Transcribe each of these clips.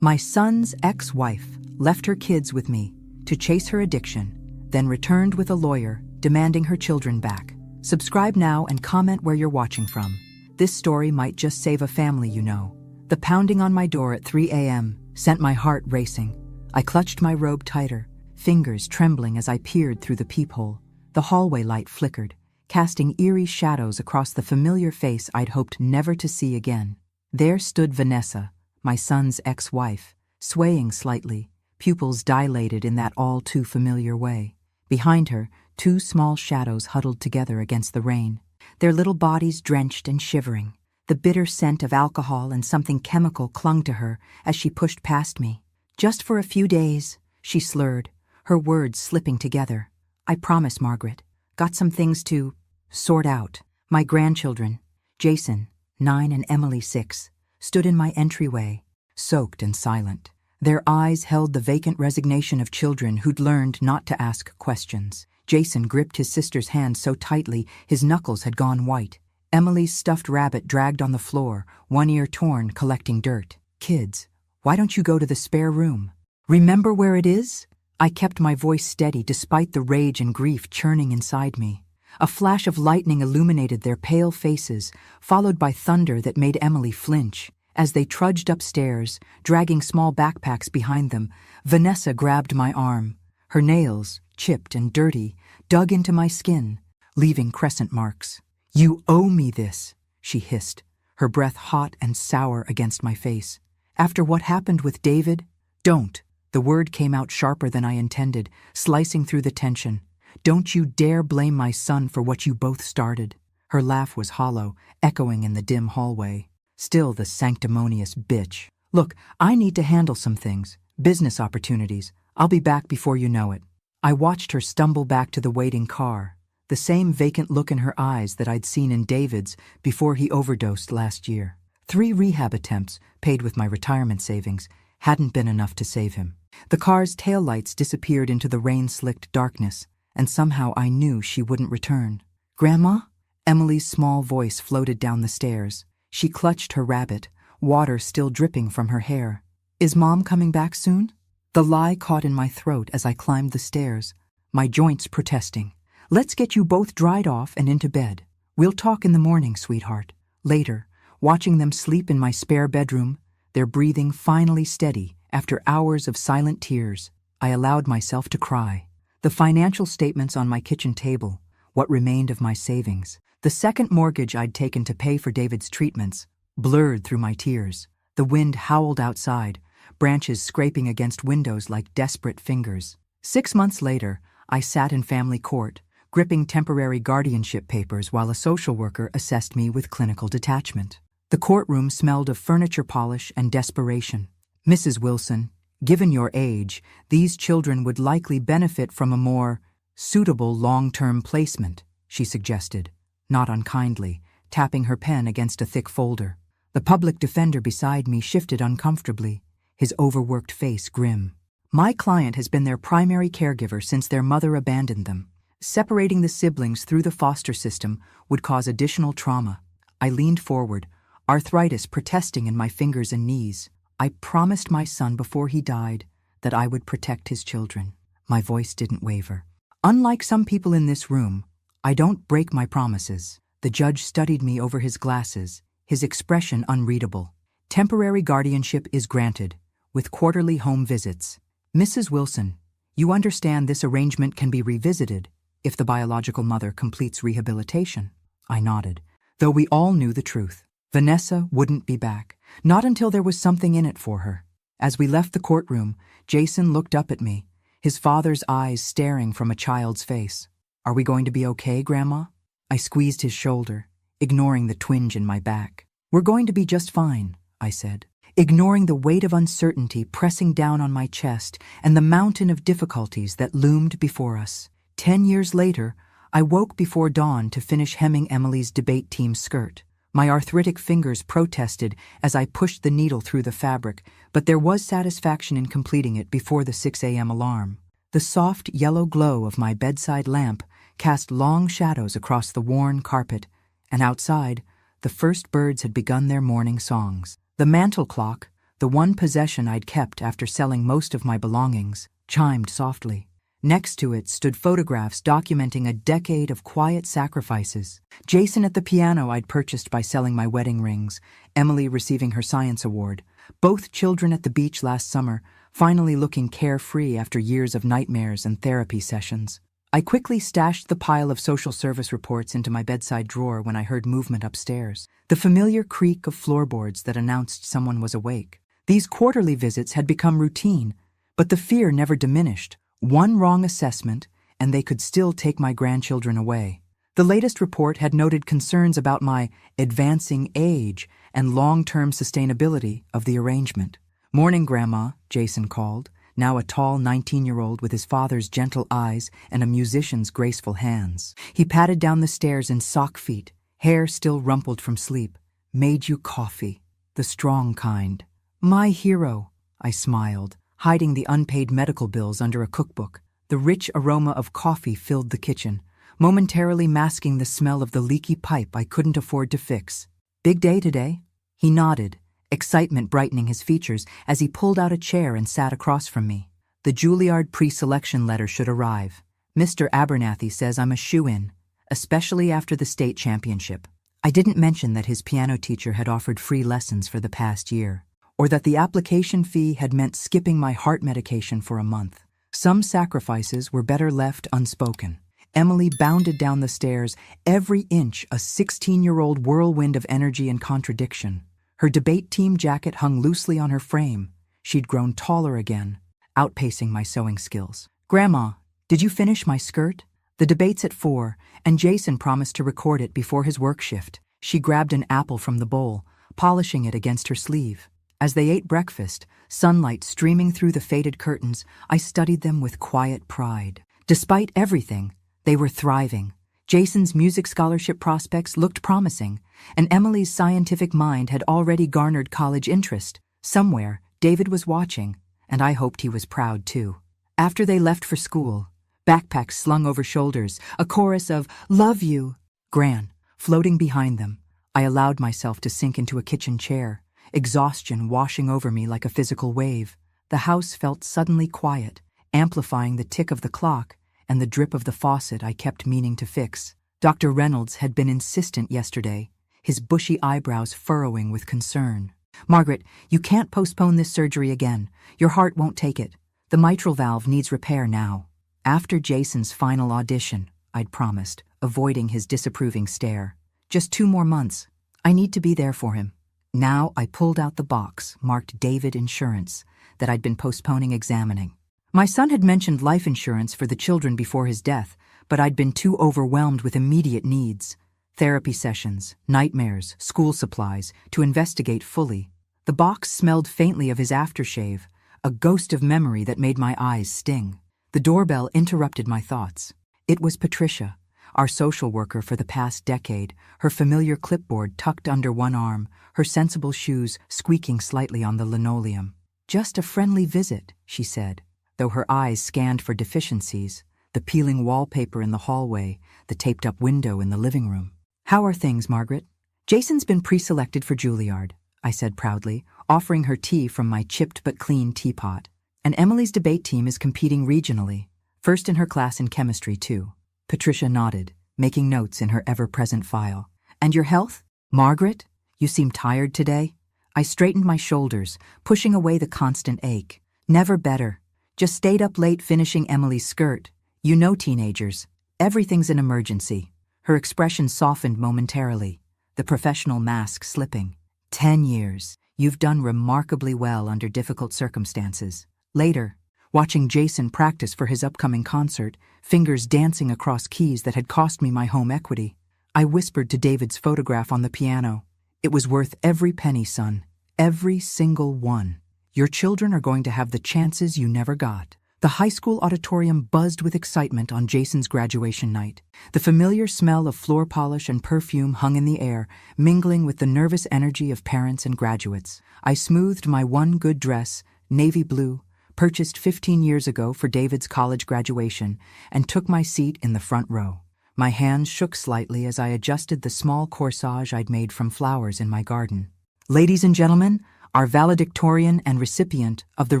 My son's ex-wife left her kids with me to chase her addiction, then returned with a lawyer demanding her children back. Subscribe now and comment where you're watching from. This story might just save a family, you know. The pounding on my door at 3 a.m. sent my heart racing. I clutched my robe tighter, fingers trembling as I peered through the peephole. The hallway light flickered, casting eerie shadows across the familiar face I'd hoped never to see again. There stood Vanessa, my son's ex-wife, swaying slightly, pupils dilated in that all-too-familiar way. Behind her, two small shadows huddled together against the rain, their little bodies drenched and shivering. The bitter scent of alcohol and something chemical clung to her as she pushed past me. "Just for a few days," she slurred, her words slipping together. "I promise, Margaret. Got some things to sort out." My grandchildren, Jason, 9, and Emily, 6, stood in my entryway, soaked and silent. Their eyes held the vacant resignation of children who'd learned not to ask questions. Jason gripped his sister's hand so tightly his knuckles had gone white. Emily's stuffed rabbit dragged on the floor, one ear torn, collecting dirt. "Kids, why don't you go to the spare room? Remember where it is?" I kept my voice steady despite the rage and grief churning inside me. A flash of lightning illuminated their pale faces, followed by thunder that made Emily flinch. As they trudged upstairs, dragging small backpacks behind them, Vanessa grabbed my arm. Her nails, chipped and dirty, dug into my skin, leaving crescent marks. "You owe me this," she hissed, her breath hot and sour against my face. "After what happened with David?" "Don't." The word came out sharper than I intended, slicing through the tension. "Don't you dare blame my son for what you both started." Her laugh was hollow, echoing in the dim hallway. Still the sanctimonious bitch. "Look, I need to handle some things. Business opportunities. I'll be back before you know it." I watched her stumble back to the waiting car, the same vacant look in her eyes that I'd seen in David's before he overdosed last year. 3 rehab attempts, paid with my retirement savings, hadn't been enough to save him. The car's taillights disappeared into the rain-slicked darkness, and somehow I knew she wouldn't return. "Grandma?" Emily's small voice floated down the stairs. She clutched her rabbit, water still dripping from her hair. "Is Mom coming back soon?" The lie caught in my throat as I climbed the stairs, my joints protesting. "Let's get you both dried off and into bed. We'll talk in the morning, sweetheart." Later, watching them sleep in my spare bedroom, their breathing finally steady after hours of silent tears, I allowed myself to cry. The financial statements on my kitchen table, what remained of my savings, the second mortgage I'd taken to pay for David's treatments, blurred through my tears. The wind howled outside, branches scraping against windows like desperate fingers. 6 months later, I sat in family court, gripping temporary guardianship papers while a social worker assessed me with clinical detachment. The courtroom smelled of furniture polish and desperation. "Mrs. Wilson, given your age, these children would likely benefit from a more suitable long-term placement," she suggested, not unkindly, tapping her pen against a thick folder. The public defender beside me shifted uncomfortably, his overworked face grim. "My client has been their primary caregiver since their mother abandoned them. Separating the siblings through the foster system would cause additional trauma." I leaned forward, arthritis protesting in my fingers and knees. "I promised my son before he died that I would protect his children." My voice didn't waver. "Unlike some people in this room, I don't break my promises." The judge studied me over his glasses, his expression unreadable. "Temporary guardianship is granted, with quarterly home visits. Mrs. Wilson, you understand this arrangement can be revisited if the biological mother completes rehabilitation." I nodded, though we all knew the truth. Vanessa wouldn't be back, not until there was something in it for her. As we left the courtroom, Jason looked up at me, his father's eyes staring from a child's face. "Are we going to be okay, Grandma?" I squeezed his shoulder, ignoring the twinge in my back. "We're going to be just fine," I said, ignoring the weight of uncertainty pressing down on my chest and the mountain of difficulties that loomed before us. 10 years later, I woke before dawn to finish hemming Emily's debate team skirt. My arthritic fingers protested as I pushed the needle through the fabric, but there was satisfaction in completing it before the 6 a.m. alarm. The soft yellow glow of my bedside lamp cast long shadows across the worn carpet, and outside, the first birds had begun their morning songs. The mantel clock, The one possession I'd kept after selling most of my belongings, chimed softly. Next to it stood photographs documenting a decade of quiet sacrifices. Jason at the piano I'd purchased by selling my wedding rings, Emily receiving her science award, both children at the beach last summer, finally looking carefree after years of nightmares and therapy sessions. I quickly stashed the pile of social service reports into my bedside drawer when I heard movement upstairs, the familiar creak of floorboards that announced someone was awake. These quarterly visits had become routine, but the fear never diminished. One wrong assessment, and they could still take my grandchildren away. The latest report had noted concerns about my advancing age and long-term sustainability of the arrangement. "Morning, Grandma," Jason called, now a tall 19-year-old with his father's gentle eyes and a musician's graceful hands. He patted down the stairs in sock feet, hair still rumpled from sleep. "Made you coffee, the strong kind." "My hero," I smiled, hiding the unpaid medical bills under a cookbook. The rich aroma of coffee filled the kitchen, momentarily masking the smell of the leaky pipe I couldn't afford to fix. "Big day today?" He nodded, excitement brightening his features as he pulled out a chair and sat across from me. "The Juilliard pre-selection letter should arrive. Mr. Abernathy says I'm a shoo-in, especially after the state championship." I didn't mention that his piano teacher had offered free lessons for the past year, or that the application fee had meant skipping my heart medication for a month. Some sacrifices were better left unspoken. Emily bounded down the stairs, every inch a 16-year-old whirlwind of energy and contradiction. Her debate team jacket hung loosely on her frame. She'd grown taller again, outpacing my sewing skills. "Grandma, did you finish my skirt?" "The debate's at 4, and Jason promised to record it before his work shift." She grabbed an apple from the bowl, polishing it against her sleeve. As they ate breakfast, sunlight streaming through the faded curtains, I studied them with quiet pride. Despite everything, they were thriving. Jason's music scholarship prospects looked promising, and Emily's scientific mind had already garnered college interest. Somewhere, David was watching, and I hoped he was proud too. After they left for school, backpacks slung over shoulders, a chorus of "Love you, Gran," floating behind them, I allowed myself to sink into a kitchen chair, exhaustion washing over me like a physical wave. The house felt suddenly quiet, amplifying the tick of the clock and the drip of the faucet I kept meaning to fix. Dr. Reynolds had been insistent yesterday, his bushy eyebrows furrowing with concern. "Margaret, you can't postpone this surgery again. Your heart won't take it. The mitral valve needs repair now." After Jason's final audition, I'd promised, avoiding his disapproving stare. "Just 2 more months. I need to be there for him." Now I pulled out the box marked David Insurance that I'd been postponing examining. My son had mentioned life insurance for the children before his death, but I'd been too overwhelmed with immediate needs. Therapy sessions, nightmares, school supplies, to investigate fully. The box smelled faintly of his aftershave, a ghost of memory that made my eyes sting. The doorbell interrupted my thoughts. It was Patricia, our social worker for the past decade, her familiar clipboard tucked under one arm, her sensible shoes squeaking slightly on the linoleum. "Just a friendly visit," she said, though her eyes scanned for deficiencies, the peeling wallpaper in the hallway, the taped-up window in the living room. "How are things, Margaret?" "Jason's been pre-selected for Juilliard," I said proudly, offering her tea from my chipped but clean teapot. "And Emily's debate team is competing regionally, first in her class in chemistry, too." Patricia nodded, making notes in her ever-present file. "And your health? Margaret, you seem tired today." I straightened my shoulders, pushing away the constant ache. "Never better. Just stayed up late finishing Emily's skirt. You know teenagers. Everything's an emergency." Her expression softened momentarily, the professional mask slipping. 10 years. You've done remarkably well under difficult circumstances." Later, watching Jason practice for his upcoming concert, fingers dancing across keys that had cost me my home equity, I whispered to David's photograph on the piano, "It was worth every penny, son. Every single one. Your children are going to have the chances you never got." The high school auditorium buzzed with excitement on Jason's graduation night. The familiar smell of floor polish and perfume hung in the air, mingling with the nervous energy of parents and graduates. I smoothed my one good dress, navy blue, purchased 15 years ago for David's college graduation, and took my seat in the front row. My hands shook slightly as I adjusted the small corsage I'd made from flowers in my garden. "Ladies and gentlemen, our valedictorian and recipient of the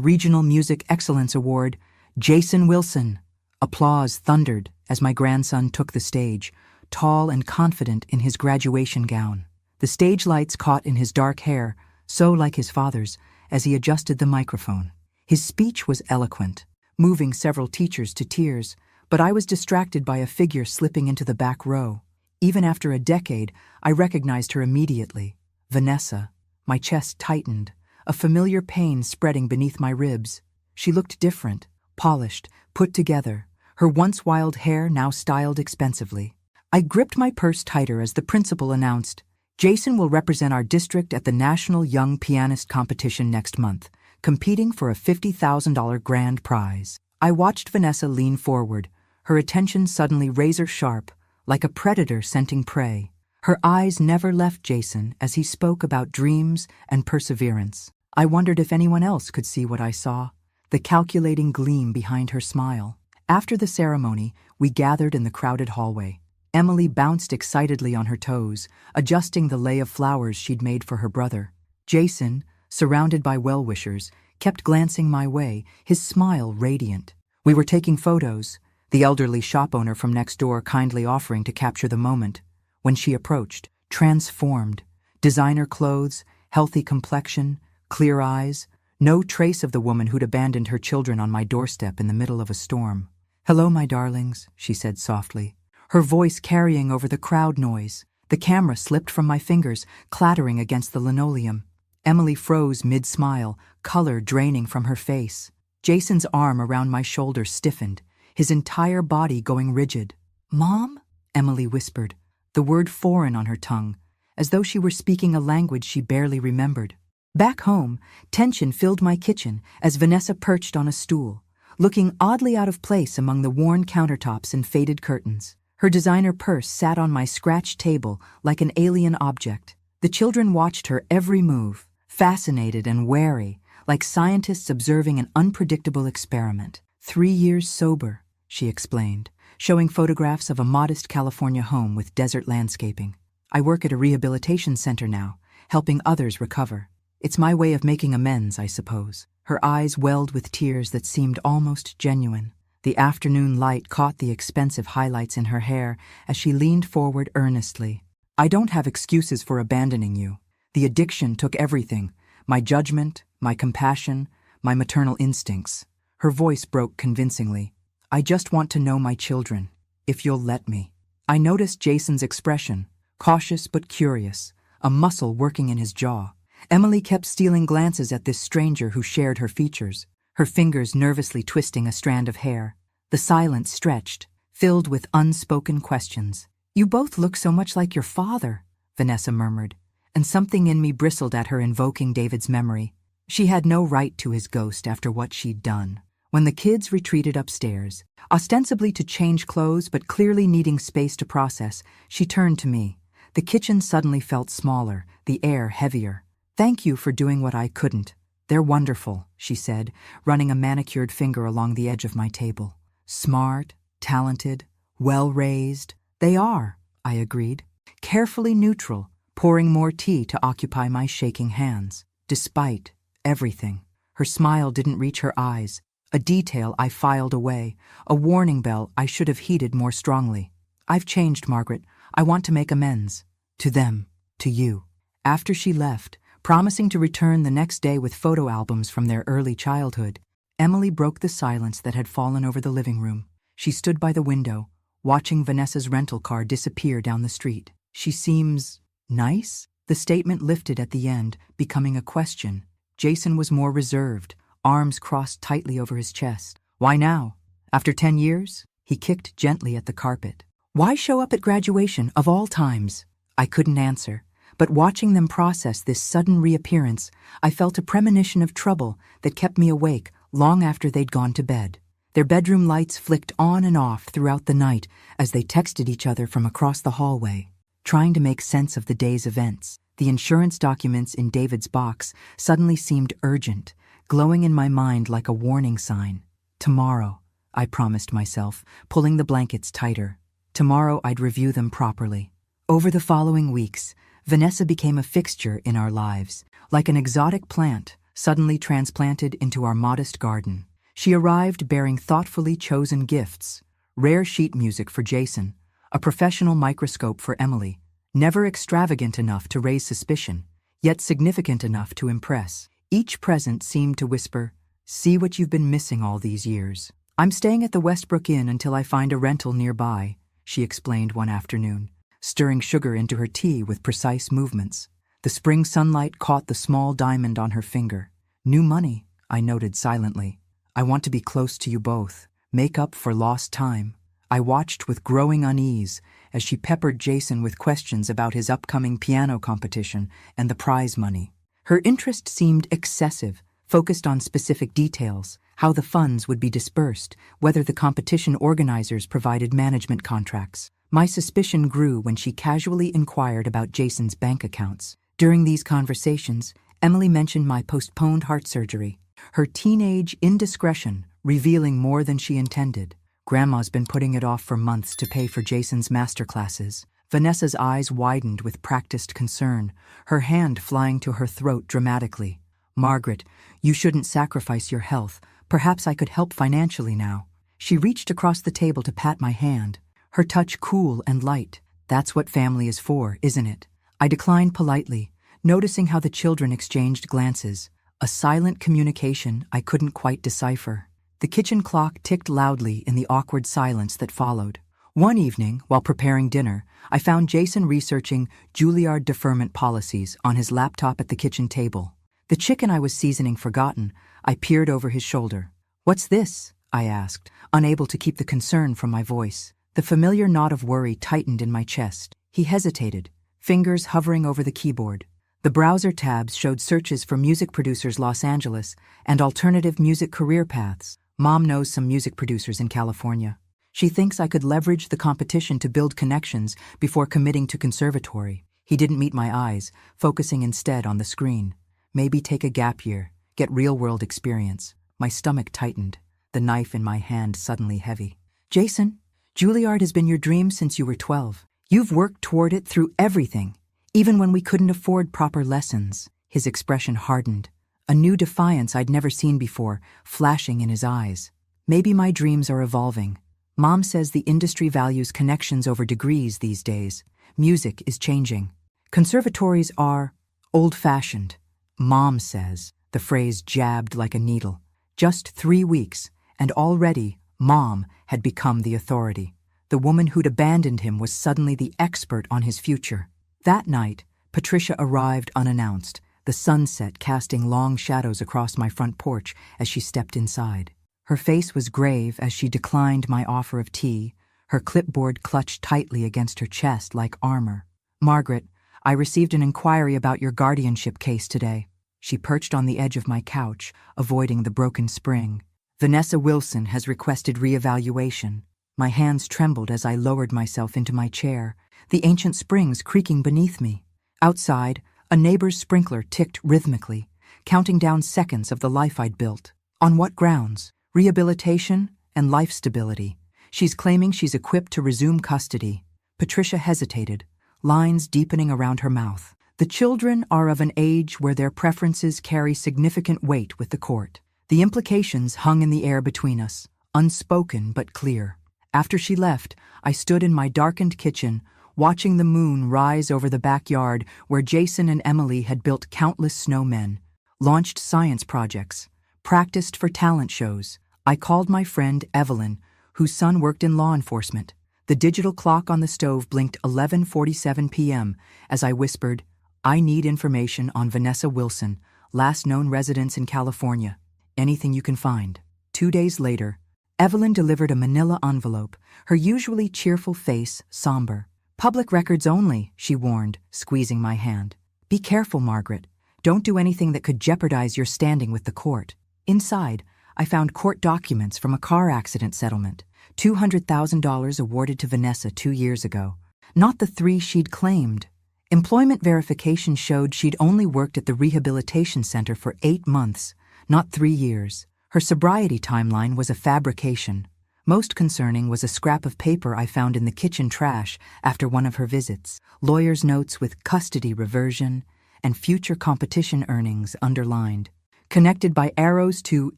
Regional Music Excellence Award, Jason Wilson. Applause thundered as my grandson took the stage, tall and confident in his graduation gown. The stage lights caught in his dark hair, so like his father's, as he adjusted the microphone. His speech was eloquent, moving several teachers to tears, but I was distracted by a figure slipping into the back row. Even after a decade, I recognized her immediately. Vanessa. My chest tightened, a familiar pain spreading beneath my ribs. She looked different, polished, put together, her once wild hair now styled expensively. I gripped my purse tighter as the principal announced, "Jason will represent our district at the National Young Pianist Competition next month, competing for a $50,000 grand prize." I watched Vanessa lean forward, her attention suddenly razor-sharp, like a predator scenting prey. Her eyes never left Jason as he spoke about dreams and perseverance. I wondered if anyone else could see what I saw, the calculating gleam behind her smile. After the ceremony, we gathered in the crowded hallway. Emily bounced excitedly on her toes, adjusting the lei of flowers she'd made for her brother. Jason, surrounded by well-wishers, kept glancing my way, his smile radiant. We were taking photos, the elderly shop owner from next door kindly offering to capture the moment. When she approached, transformed, designer clothes, healthy complexion, clear eyes, no trace of the woman who'd abandoned her children on my doorstep in the middle of a storm. "Hello, my darlings," she said softly, her voice carrying over the crowd noise. The camera slipped from my fingers, clattering against the linoleum. Emily froze mid-smile, color draining from her face. Jason's arm around my shoulder stiffened, his entire body going rigid. "Mom?" Emily whispered, the word foreign on her tongue, as though she were speaking a language she barely remembered. Back home, tension filled my kitchen as Vanessa perched on a stool, looking oddly out of place among the worn countertops and faded curtains. Her designer purse sat on my scratched table like an alien object. The children watched her every move, fascinated and wary, like scientists observing an unpredictable experiment. 3 years sober, she explained, showing photographs of a modest California home with desert landscaping. "I work at a rehabilitation center now, helping others recover. It's my way of making amends, I suppose." Her eyes welled with tears that seemed almost genuine. The afternoon light caught the expensive highlights in her hair as she leaned forward earnestly. "I don't have excuses for abandoning you. The addiction took everything, my judgment, my compassion, my maternal instincts." Her voice broke convincingly. "I just want to know my children, if you'll let me." I noticed Jason's expression, cautious but curious, a muscle working in his jaw. Emily kept stealing glances at this stranger who shared her features, her fingers nervously twisting a strand of hair. The silence stretched, filled with unspoken questions. "You both look so much like your father," Vanessa murmured, and something in me bristled at her invoking David's memory. She had no right to his ghost after what she'd done. When the kids retreated upstairs, ostensibly to change clothes but clearly needing space to process, she turned to me. The kitchen suddenly felt smaller, the air heavier. "Thank you for doing what I couldn't. They're wonderful," she said, running a manicured finger along the edge of my table. "Smart, talented, well-raised." "They are," I agreed, carefully neutral, pouring more tea to occupy my shaking hands. "Despite everything." Her smile didn't reach her eyes, a detail I filed away, a warning bell I should have heeded more strongly. "I've changed, Margaret. I want to make amends. To them, to you." After she left, promising to return the next day with photo albums from their early childhood, Emily broke the silence that had fallen over the living room. She stood by the window, watching Vanessa's rental car disappear down the street. "She seems nice?" The statement lifted at the end, becoming a question. Jason was more reserved, arms crossed tightly over his chest. "Why now? After 10 years? He kicked gently at the carpet. "Why show up at graduation, of all times?" I couldn't answer, but watching them process this sudden reappearance, I felt a premonition of trouble that kept me awake long after they'd gone to bed. Their bedroom lights flicked on and off throughout the night as they texted each other from across the hallway, trying to make sense of the day's events. The insurance documents in David's box suddenly seemed urgent, glowing in my mind like a warning sign. "Tomorrow," I promised myself, pulling the blankets tighter. Tomorrow I'd review them properly. Over the following weeks, Vanessa became a fixture in our lives, like an exotic plant suddenly transplanted into our modest garden. She arrived bearing thoughtfully chosen gifts: rare sheet music for Jason, a professional microscope for Emily, never extravagant enough to raise suspicion, yet significant enough to impress. Each present seemed to whisper, "See what you've been missing all these years." "I'm staying at the Westbrook Inn until I find a rental nearby," she explained one afternoon, stirring sugar into her tea with precise movements. The spring sunlight caught the small diamond on her finger. "New money," I noted silently. "I want to be close to you both, make up for lost time." I watched with growing unease as she peppered Jason with questions about his upcoming piano competition and the prize money. Her interest seemed excessive, focused on specific details: how the funds would be dispersed, whether the competition organizers provided management contracts. My suspicion grew when she casually inquired about Jason's bank accounts. During these conversations, Emily mentioned my postponed heart surgery, her teenage indiscretion revealing more than she intended. Grandma's been putting it off for months to pay for Jason's master classes. Vanessa's eyes widened with practiced concern, her hand flying to her throat dramatically. "Margaret, you shouldn't sacrifice your health. Perhaps I could help financially now." She reached across the table to pat my hand, her touch cool and light. "That's what family is for, isn't it?" I declined politely, noticing how the children exchanged glances, a silent communication I couldn't quite decipher. The kitchen clock ticked loudly in the awkward silence that followed. One evening, while preparing dinner, I found Jason researching Juilliard deferment policies on his laptop at the kitchen table. The chicken I was seasoning forgotten, I peered over his shoulder. "What's this?" I asked, unable to keep the concern from my voice. The familiar knot of worry tightened in my chest. He hesitated, fingers hovering over the keyboard. The browser tabs showed searches for music producers Los Angeles and alternative music career paths. Mom knows some music producers in California. She thinks I could leverage the competition to build connections before committing to conservatory. He didn't meet my eyes, focusing instead on the screen. Maybe take a gap year, get real-world experience. My stomach tightened, the knife in my hand suddenly heavy. "Jason, Juilliard has been your dream since you were 12. You've worked toward it through everything, even when we couldn't afford proper lessons." His expression hardened, a new defiance I'd never seen before, flashing in his eyes. "Maybe my dreams are evolving. Mom says the industry values connections over degrees these days. Music is changing. Conservatories are old-fashioned. Mom says," the phrase jabbed like a needle. Just 3 weeks, and already Mom had become the authority. The woman who'd abandoned him was suddenly the expert on his future. That night, Patricia arrived unannounced, the sunset casting long shadows across my front porch as she stepped inside. Her face was grave as she declined my offer of tea, her clipboard clutched tightly against her chest like armor. "Margaret, I received an inquiry about your guardianship case today." She perched on the edge of my couch, avoiding the broken spring. "Vanessa Wilson has requested reevaluation." My hands trembled as I lowered myself into my chair, the ancient springs creaking beneath me. Outside, a neighbor's sprinkler ticked rhythmically, counting down seconds of the life I'd built. On what grounds? Rehabilitation and life stability. She's claiming she's equipped to resume custody. Patricia hesitated, lines deepening around her mouth. The children are of an age where their preferences carry significant weight with the court. The implications hung in the air between us, unspoken but clear. After she left, I stood in my darkened kitchen, watching the moon rise over the backyard where Jason and Emily had built countless snowmen, launched science projects, practiced for talent shows. I called my friend Evelyn, whose son worked in law enforcement. The digital clock on the stove blinked 11:47 p.m. as I whispered, "I need information on Vanessa Wilson, last known residence in California. Anything you can find." 2 days later, Evelyn delivered a manila envelope, her usually cheerful face somber. "Public records only," she warned, squeezing my hand. "Be careful, Margaret. Don't do anything that could jeopardize your standing with the court." Inside, I found court documents from a car accident settlement, $200,000 awarded to Vanessa 2 years ago. Not the 3 she'd claimed. Employment verification showed she'd only worked at the rehabilitation center for 8 months, not 3 years. Her sobriety timeline was a fabrication. Most concerning was a scrap of paper I found in the kitchen trash after one of her visits. Lawyer's notes with custody reversion and future competition earnings underlined. Connected by arrows to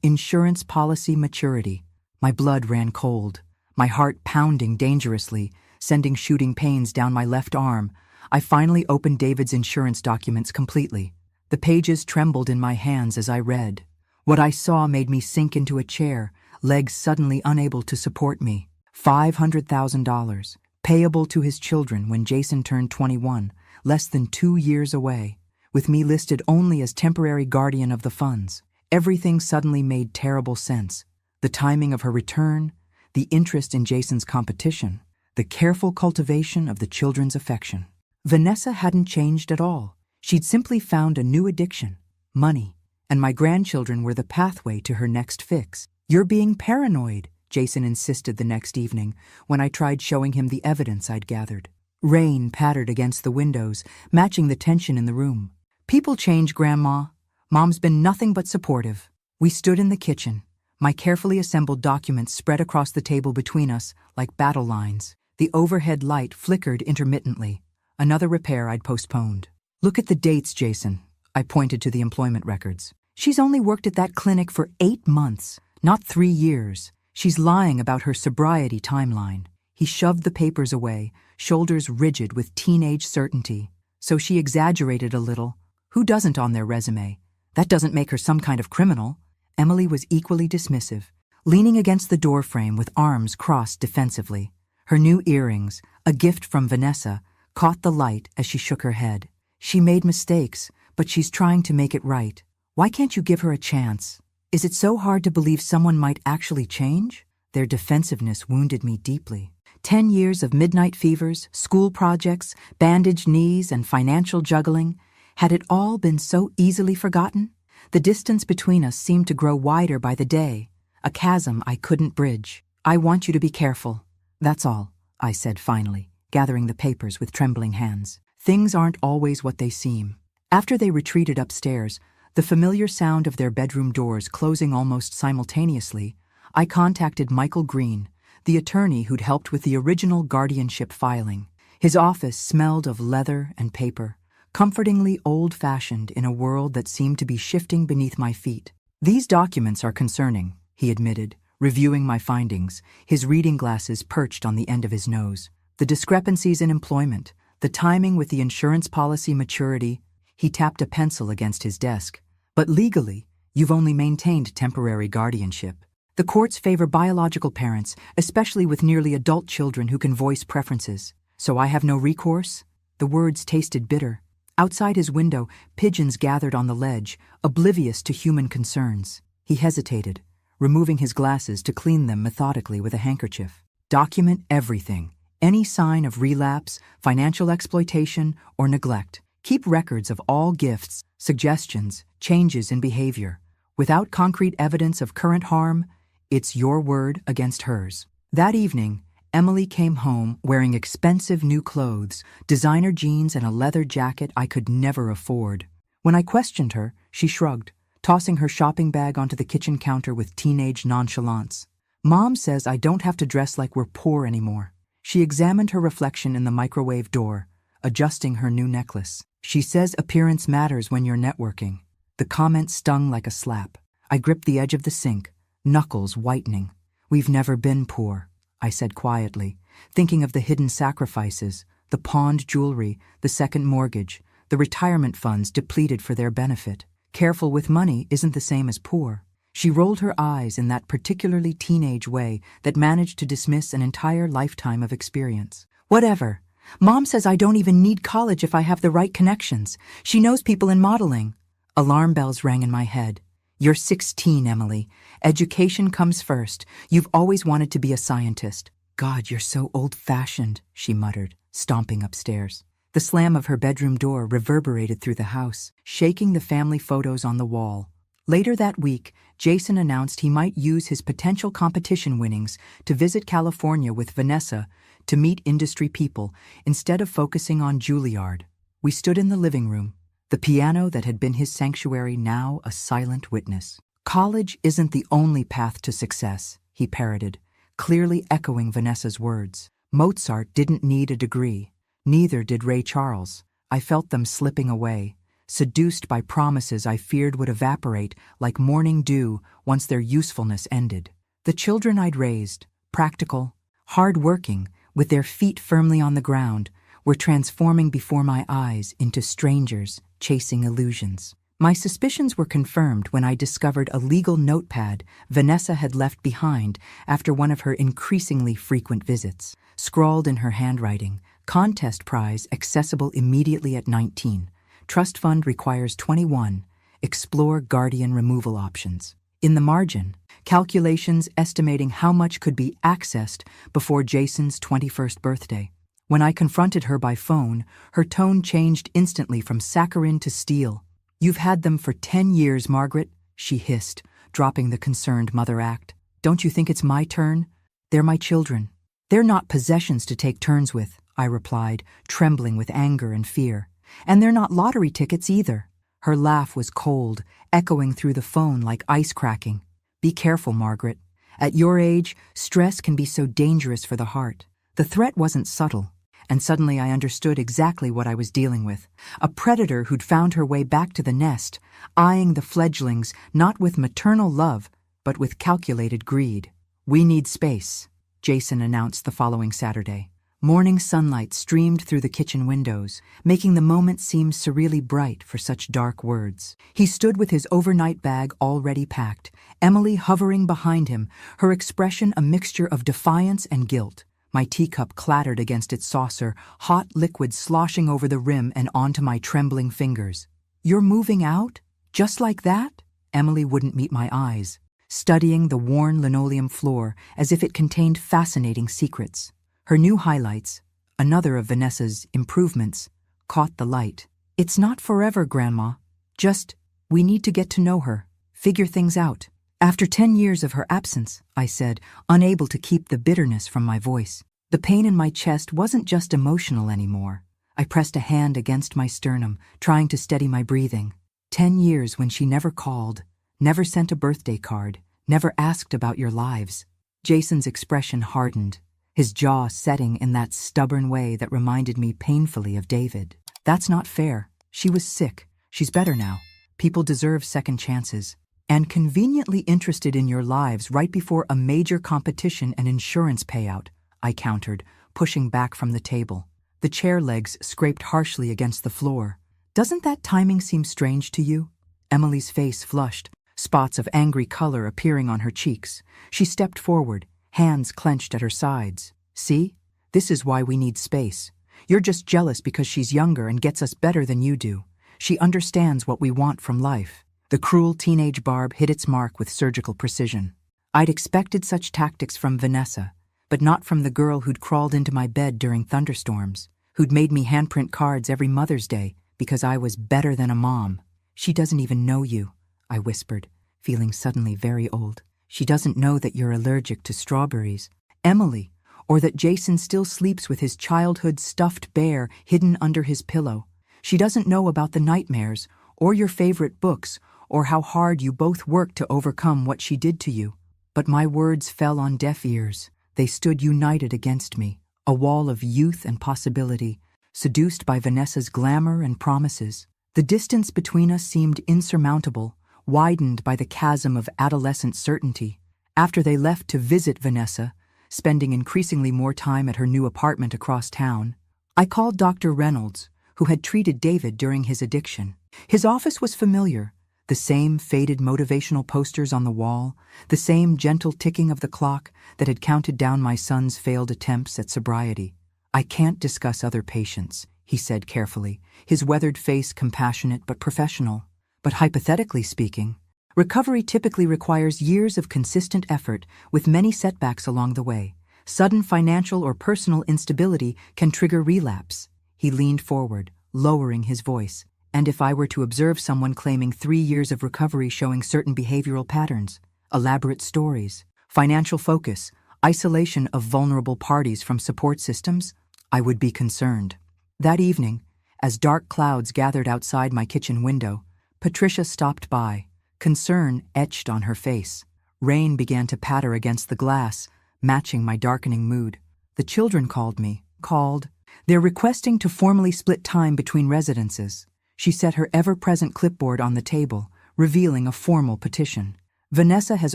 insurance policy maturity. My blood ran cold, my heart pounding dangerously, sending shooting pains down my left arm. I finally opened David's insurance documents completely. The pages trembled in my hands as I read. What I saw made me sink into a chair, legs suddenly unable to support me. $500,000, payable to his children when Jason turned 21, less than 2 years away, with me listed only as temporary guardian of the funds. Everything suddenly made terrible sense. The timing of her return, the interest in Jason's competition, the careful cultivation of the children's affection. Vanessa hadn't changed at all. She'd simply found a new addiction, money, and my grandchildren were the pathway to her next fix. "You're being paranoid," Jason insisted the next evening when I tried showing him the evidence I'd gathered. Rain pattered against the windows, matching the tension in the room. "People change, Grandma. Mom's been nothing but supportive." We stood in the kitchen, my carefully assembled documents spread across the table between us like battle lines. The overhead light flickered intermittently, another repair I'd postponed. "Look at the dates, Jason." I pointed to the employment records. "She's only worked at that clinic for 8 months, not 3 years. She's lying about her sobriety timeline." He shoved the papers away, shoulders rigid with teenage certainty. "So she exaggerated a little. Who doesn't on their resume? That doesn't make her some kind of criminal." Emily was equally dismissive, leaning against the doorframe with arms crossed defensively. Her new earrings, a gift from Vanessa, caught the light as she shook her head. "She made mistakes, but she's trying to make it right. Why can't you give her a chance? Is it so hard to believe someone might actually change?" Their defensiveness wounded me deeply. 10 years of midnight fevers, school projects, bandaged knees, and financial juggling. Had it all been so easily forgotten? The distance between us seemed to grow wider by the day, a chasm I couldn't bridge. "I want you to be careful. That's all," I said finally, gathering the papers with trembling hands. "Things aren't always what they seem." After they retreated upstairs, the familiar sound of their bedroom doors closing almost simultaneously, I contacted Michael Green, the attorney who'd helped with the original guardianship filing. His office smelled of leather and paper, comfortingly old-fashioned in a world that seemed to be shifting beneath my feet. "These documents are concerning," he admitted, reviewing my findings, his reading glasses perched on the end of his nose. "The discrepancies in employment, the timing with the insurance policy maturity." He tapped a pencil against his desk. "But legally, you've only maintained temporary guardianship. The courts favor biological parents, especially with nearly adult children who can voice preferences. So I have no recourse?" The words tasted bitter. Outside his window, pigeons gathered on the ledge, oblivious to human concerns. He hesitated, removing his glasses to clean them methodically with a handkerchief. "Document everything. Any sign of relapse, financial exploitation, or neglect. Keep records of all gifts, suggestions, changes in behavior. Without concrete evidence of current harm, it's your word against hers." That evening, Emily came home wearing expensive new clothes, designer jeans and a leather jacket I could never afford. When I questioned her, she shrugged, tossing her shopping bag onto the kitchen counter with teenage nonchalance. "Mom says I don't have to dress like we're poor anymore." She examined her reflection in the microwave door, adjusting her new necklace. "She says appearance matters when you're networking." The comment stung like a slap. I gripped the edge of the sink, knuckles whitening. "We've never been poor," I said quietly, thinking of the hidden sacrifices, the pawned jewelry, the second mortgage, the retirement funds depleted for their benefit. Careful with money isn't the same as poor. She rolled her eyes in that particularly teenage way that managed to dismiss an entire lifetime of experience. "Whatever. Mom says I don't even need college if I have the right connections. She knows people in modeling." Alarm bells rang in my head. "You're 16, Emily. Education comes first. You've always wanted to be a scientist." "God, you're so old-fashioned," she muttered, stomping upstairs. The slam of her bedroom door reverberated through the house, shaking the family photos on the wall. Later that week, Jason announced he might use his potential competition winnings to visit California with Vanessa to meet industry people instead of focusing on Juilliard. We stood in the living room, the piano that had been his sanctuary now a silent witness. "College isn't the only path to success," he parroted, clearly echoing Vanessa's words. Mozart didn't need a degree. Neither did Ray Charles. I felt them slipping away, seduced by promises I feared would evaporate like morning dew once their usefulness ended. The children I'd raised, practical, hard-working, with their feet firmly on the ground, were transforming before my eyes into strangers chasing illusions. My suspicions were confirmed when I discovered a legal notepad Vanessa had left behind after one of her increasingly frequent visits. Scrawled in her handwriting, contest prize accessible immediately at 19. Trust fund requires 21. Explore guardian removal options. In the margin, calculations estimating how much could be accessed before Jason's 21st birthday. When I confronted her by phone, her tone changed instantly from saccharine to steel. "You've had them for 10 years, Margaret," she hissed, dropping the concerned mother act. "Don't you think it's my turn? They're my children." "They're not possessions to take turns with," I replied, trembling with anger and fear. "And they're not lottery tickets either." Her laugh was cold, echoing through the phone like ice cracking. "Be careful, Margaret. At your age, stress can be so dangerous for the heart." The threat wasn't subtle, and suddenly I understood exactly what I was dealing with. A predator who'd found her way back to the nest, eyeing the fledglings not with maternal love, but with calculated greed. "We need space," Jason announced the following Saturday. Morning sunlight streamed through the kitchen windows, making the moment seem surreally bright for such dark words. He stood with his overnight bag already packed, Emily hovering behind him, her expression a mixture of defiance and guilt. My teacup clattered against its saucer, hot liquid sloshing over the rim and onto my trembling fingers. "You're moving out? Just like that?" Emily wouldn't meet my eyes, studying the worn linoleum floor as if it contained fascinating secrets. Her new highlights, another of Vanessa's improvements, caught the light. "It's not forever, Grandma. Just, we need to get to know her, figure things out." "After 10 years of her absence," I said, unable to keep the bitterness from my voice. The pain in my chest wasn't just emotional anymore. I pressed a hand against my sternum, trying to steady my breathing. 10 years when she never called, never sent a birthday card, never asked about your lives. Jason's expression hardened, his jaw setting in that stubborn way that reminded me painfully of David. "That's not fair. She was sick. She's better now. People deserve second chances. And conveniently interested in your lives right before a major competition and insurance payout," I countered, pushing back from the table. The chair legs scraped harshly against the floor. "Doesn't that timing seem strange to you?" Emily's face flushed, spots of angry color appearing on her cheeks. She stepped forward, hands clenched at her sides. "See? This is why we need space. You're just jealous because she's younger and gets us better than you do. She understands what we want from life." The cruel teenage barb hit its mark with surgical precision. I'd expected such tactics from Vanessa, but not from the girl who'd crawled into my bed during thunderstorms, who'd made me handprint cards every Mother's Day because I was better than a mom. "She doesn't even know you," I whispered, feeling suddenly very old. "She doesn't know that you're allergic to strawberries, Emily, or that Jason still sleeps with his childhood stuffed bear hidden under his pillow. She doesn't know about the nightmares, or your favorite books, or how hard you both worked to overcome what she did to you." But my words fell on deaf ears. They stood united against me, a wall of youth and possibility, seduced by Vanessa's glamour and promises. The distance between us seemed insurmountable, widened by the chasm of adolescent certainty. After they left to visit Vanessa, spending increasingly more time at her new apartment across town, I called Dr. Reynolds, who had treated David during his addiction. His office was familiar. The same faded motivational posters on the wall, the same gentle ticking of the clock that had counted down my son's failed attempts at sobriety. "I can't discuss other patients," he said carefully, his weathered face compassionate but professional. "But hypothetically speaking, recovery typically requires years of consistent effort with many setbacks along the way. Sudden financial or personal instability can trigger relapse." He leaned forward, lowering his voice. "And if I were to observe someone claiming 3 years of recovery showing certain behavioral patterns, elaborate stories, financial focus, isolation of vulnerable parties from support systems, I would be concerned." That evening, as dark clouds gathered outside my kitchen window, Patricia stopped by, concern etched on her face. Rain began to patter against the glass, matching my darkening mood. The children called. They're requesting to formally split time between residences. She set her ever-present clipboard on the table, revealing a formal petition. Vanessa has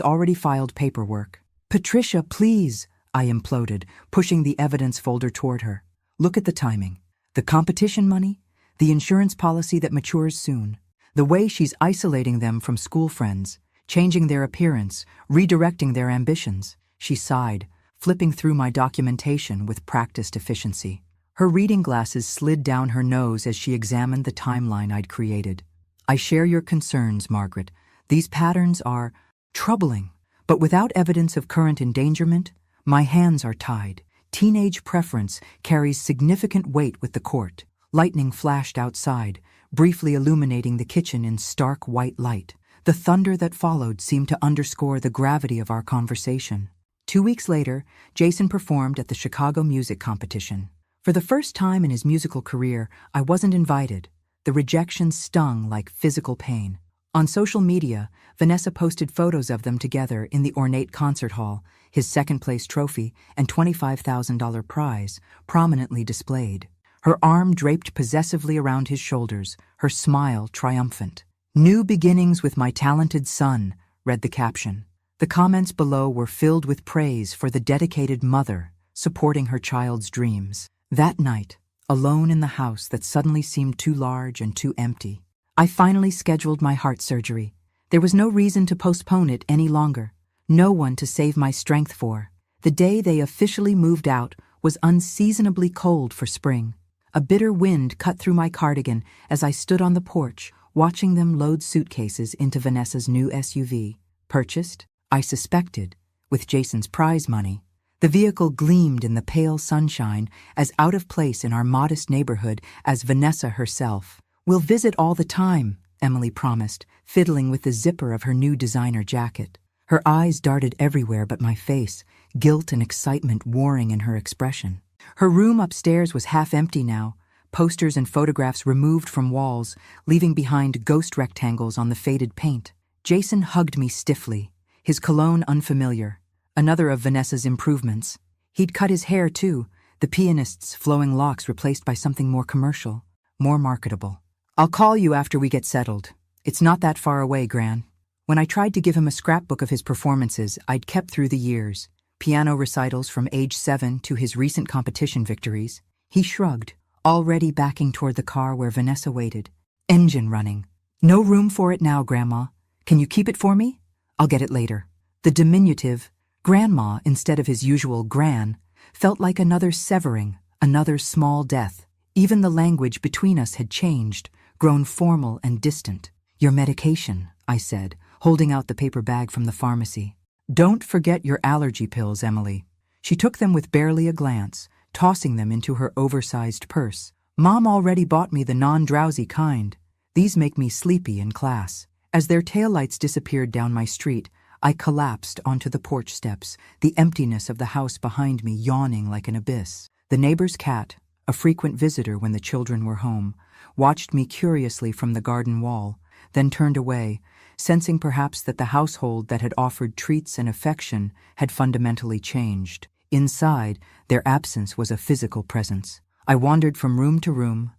already filed paperwork. Patricia, please, I imploded, pushing the evidence folder toward her. Look at the timing. The competition money, the insurance policy that matures soon, the way she's isolating them from school friends, changing their appearance, redirecting their ambitions. She sighed, flipping through my documentation with practiced efficiency. Her reading glasses slid down her nose as she examined the timeline I'd created. I share your concerns, Margaret. These patterns are troubling, but without evidence of current endangerment, my hands are tied. Teenage preference carries significant weight with the court. Lightning flashed outside, briefly illuminating the kitchen in stark white light. The thunder that followed seemed to underscore the gravity of our conversation. 2 weeks later, Jason performed at the Chicago Music Competition. For the first time in his musical career, I wasn't invited. The rejection stung like physical pain. On social media, Vanessa posted photos of them together in the ornate concert hall, his second-place trophy and $25,000 prize prominently displayed. Her arm draped possessively around his shoulders, her smile triumphant. "New beginnings with my talented son," read the caption. The comments below were filled with praise for the dedicated mother supporting her child's dreams. That night, alone in the house that suddenly seemed too large and too empty, I finally scheduled my heart surgery. There was no reason to postpone it any longer, no one to save my strength for. The day they officially moved out was unseasonably cold for spring. A bitter wind cut through my cardigan as I stood on the porch, watching them load suitcases into Vanessa's new SUV, purchased, I suspected, with Jason's prize money. The vehicle gleamed in the pale sunshine, as out of place in our modest neighborhood as Vanessa herself. "We'll visit all the time," Emily promised, fiddling with the zipper of her new designer jacket. Her eyes darted everywhere but my face, guilt and excitement warring in her expression. Her room upstairs was half empty now, posters and photographs removed from walls, leaving behind ghost rectangles on the faded paint. Jason hugged me stiffly, his cologne unfamiliar. Another of Vanessa's improvements. He'd cut his hair too, the pianist's flowing locks replaced by something more commercial, more marketable. "I'll call you after we get settled. It's not that far away, Gran." When I tried to give him a scrapbook of his performances I'd kept through the years, piano recitals from age 7 to his recent competition victories, he shrugged, already backing toward the car where Vanessa waited. Engine running. "No room for it now, Grandma. Can you keep it for me? I'll get it later." The diminutive, Grandma instead of his usual Gran, felt like another severing, another small death. Even the language between us had changed, grown formal and distant. "Your medication," I said, holding out the paper bag from the pharmacy. "Don't forget your allergy pills, Emily." She took them with barely a glance, tossing them into her oversized purse. "Mom already bought me the non-drowsy kind. These make me sleepy in class." As their taillights disappeared down my street, I collapsed onto the porch steps, the emptiness of the house behind me yawning like an abyss. The neighbor's cat, a frequent visitor when the children were home, watched me curiously from the garden wall, then turned away, sensing perhaps that the household that had offered treats and affection had fundamentally changed. Inside, their absence was a physical presence. I wandered from room to room,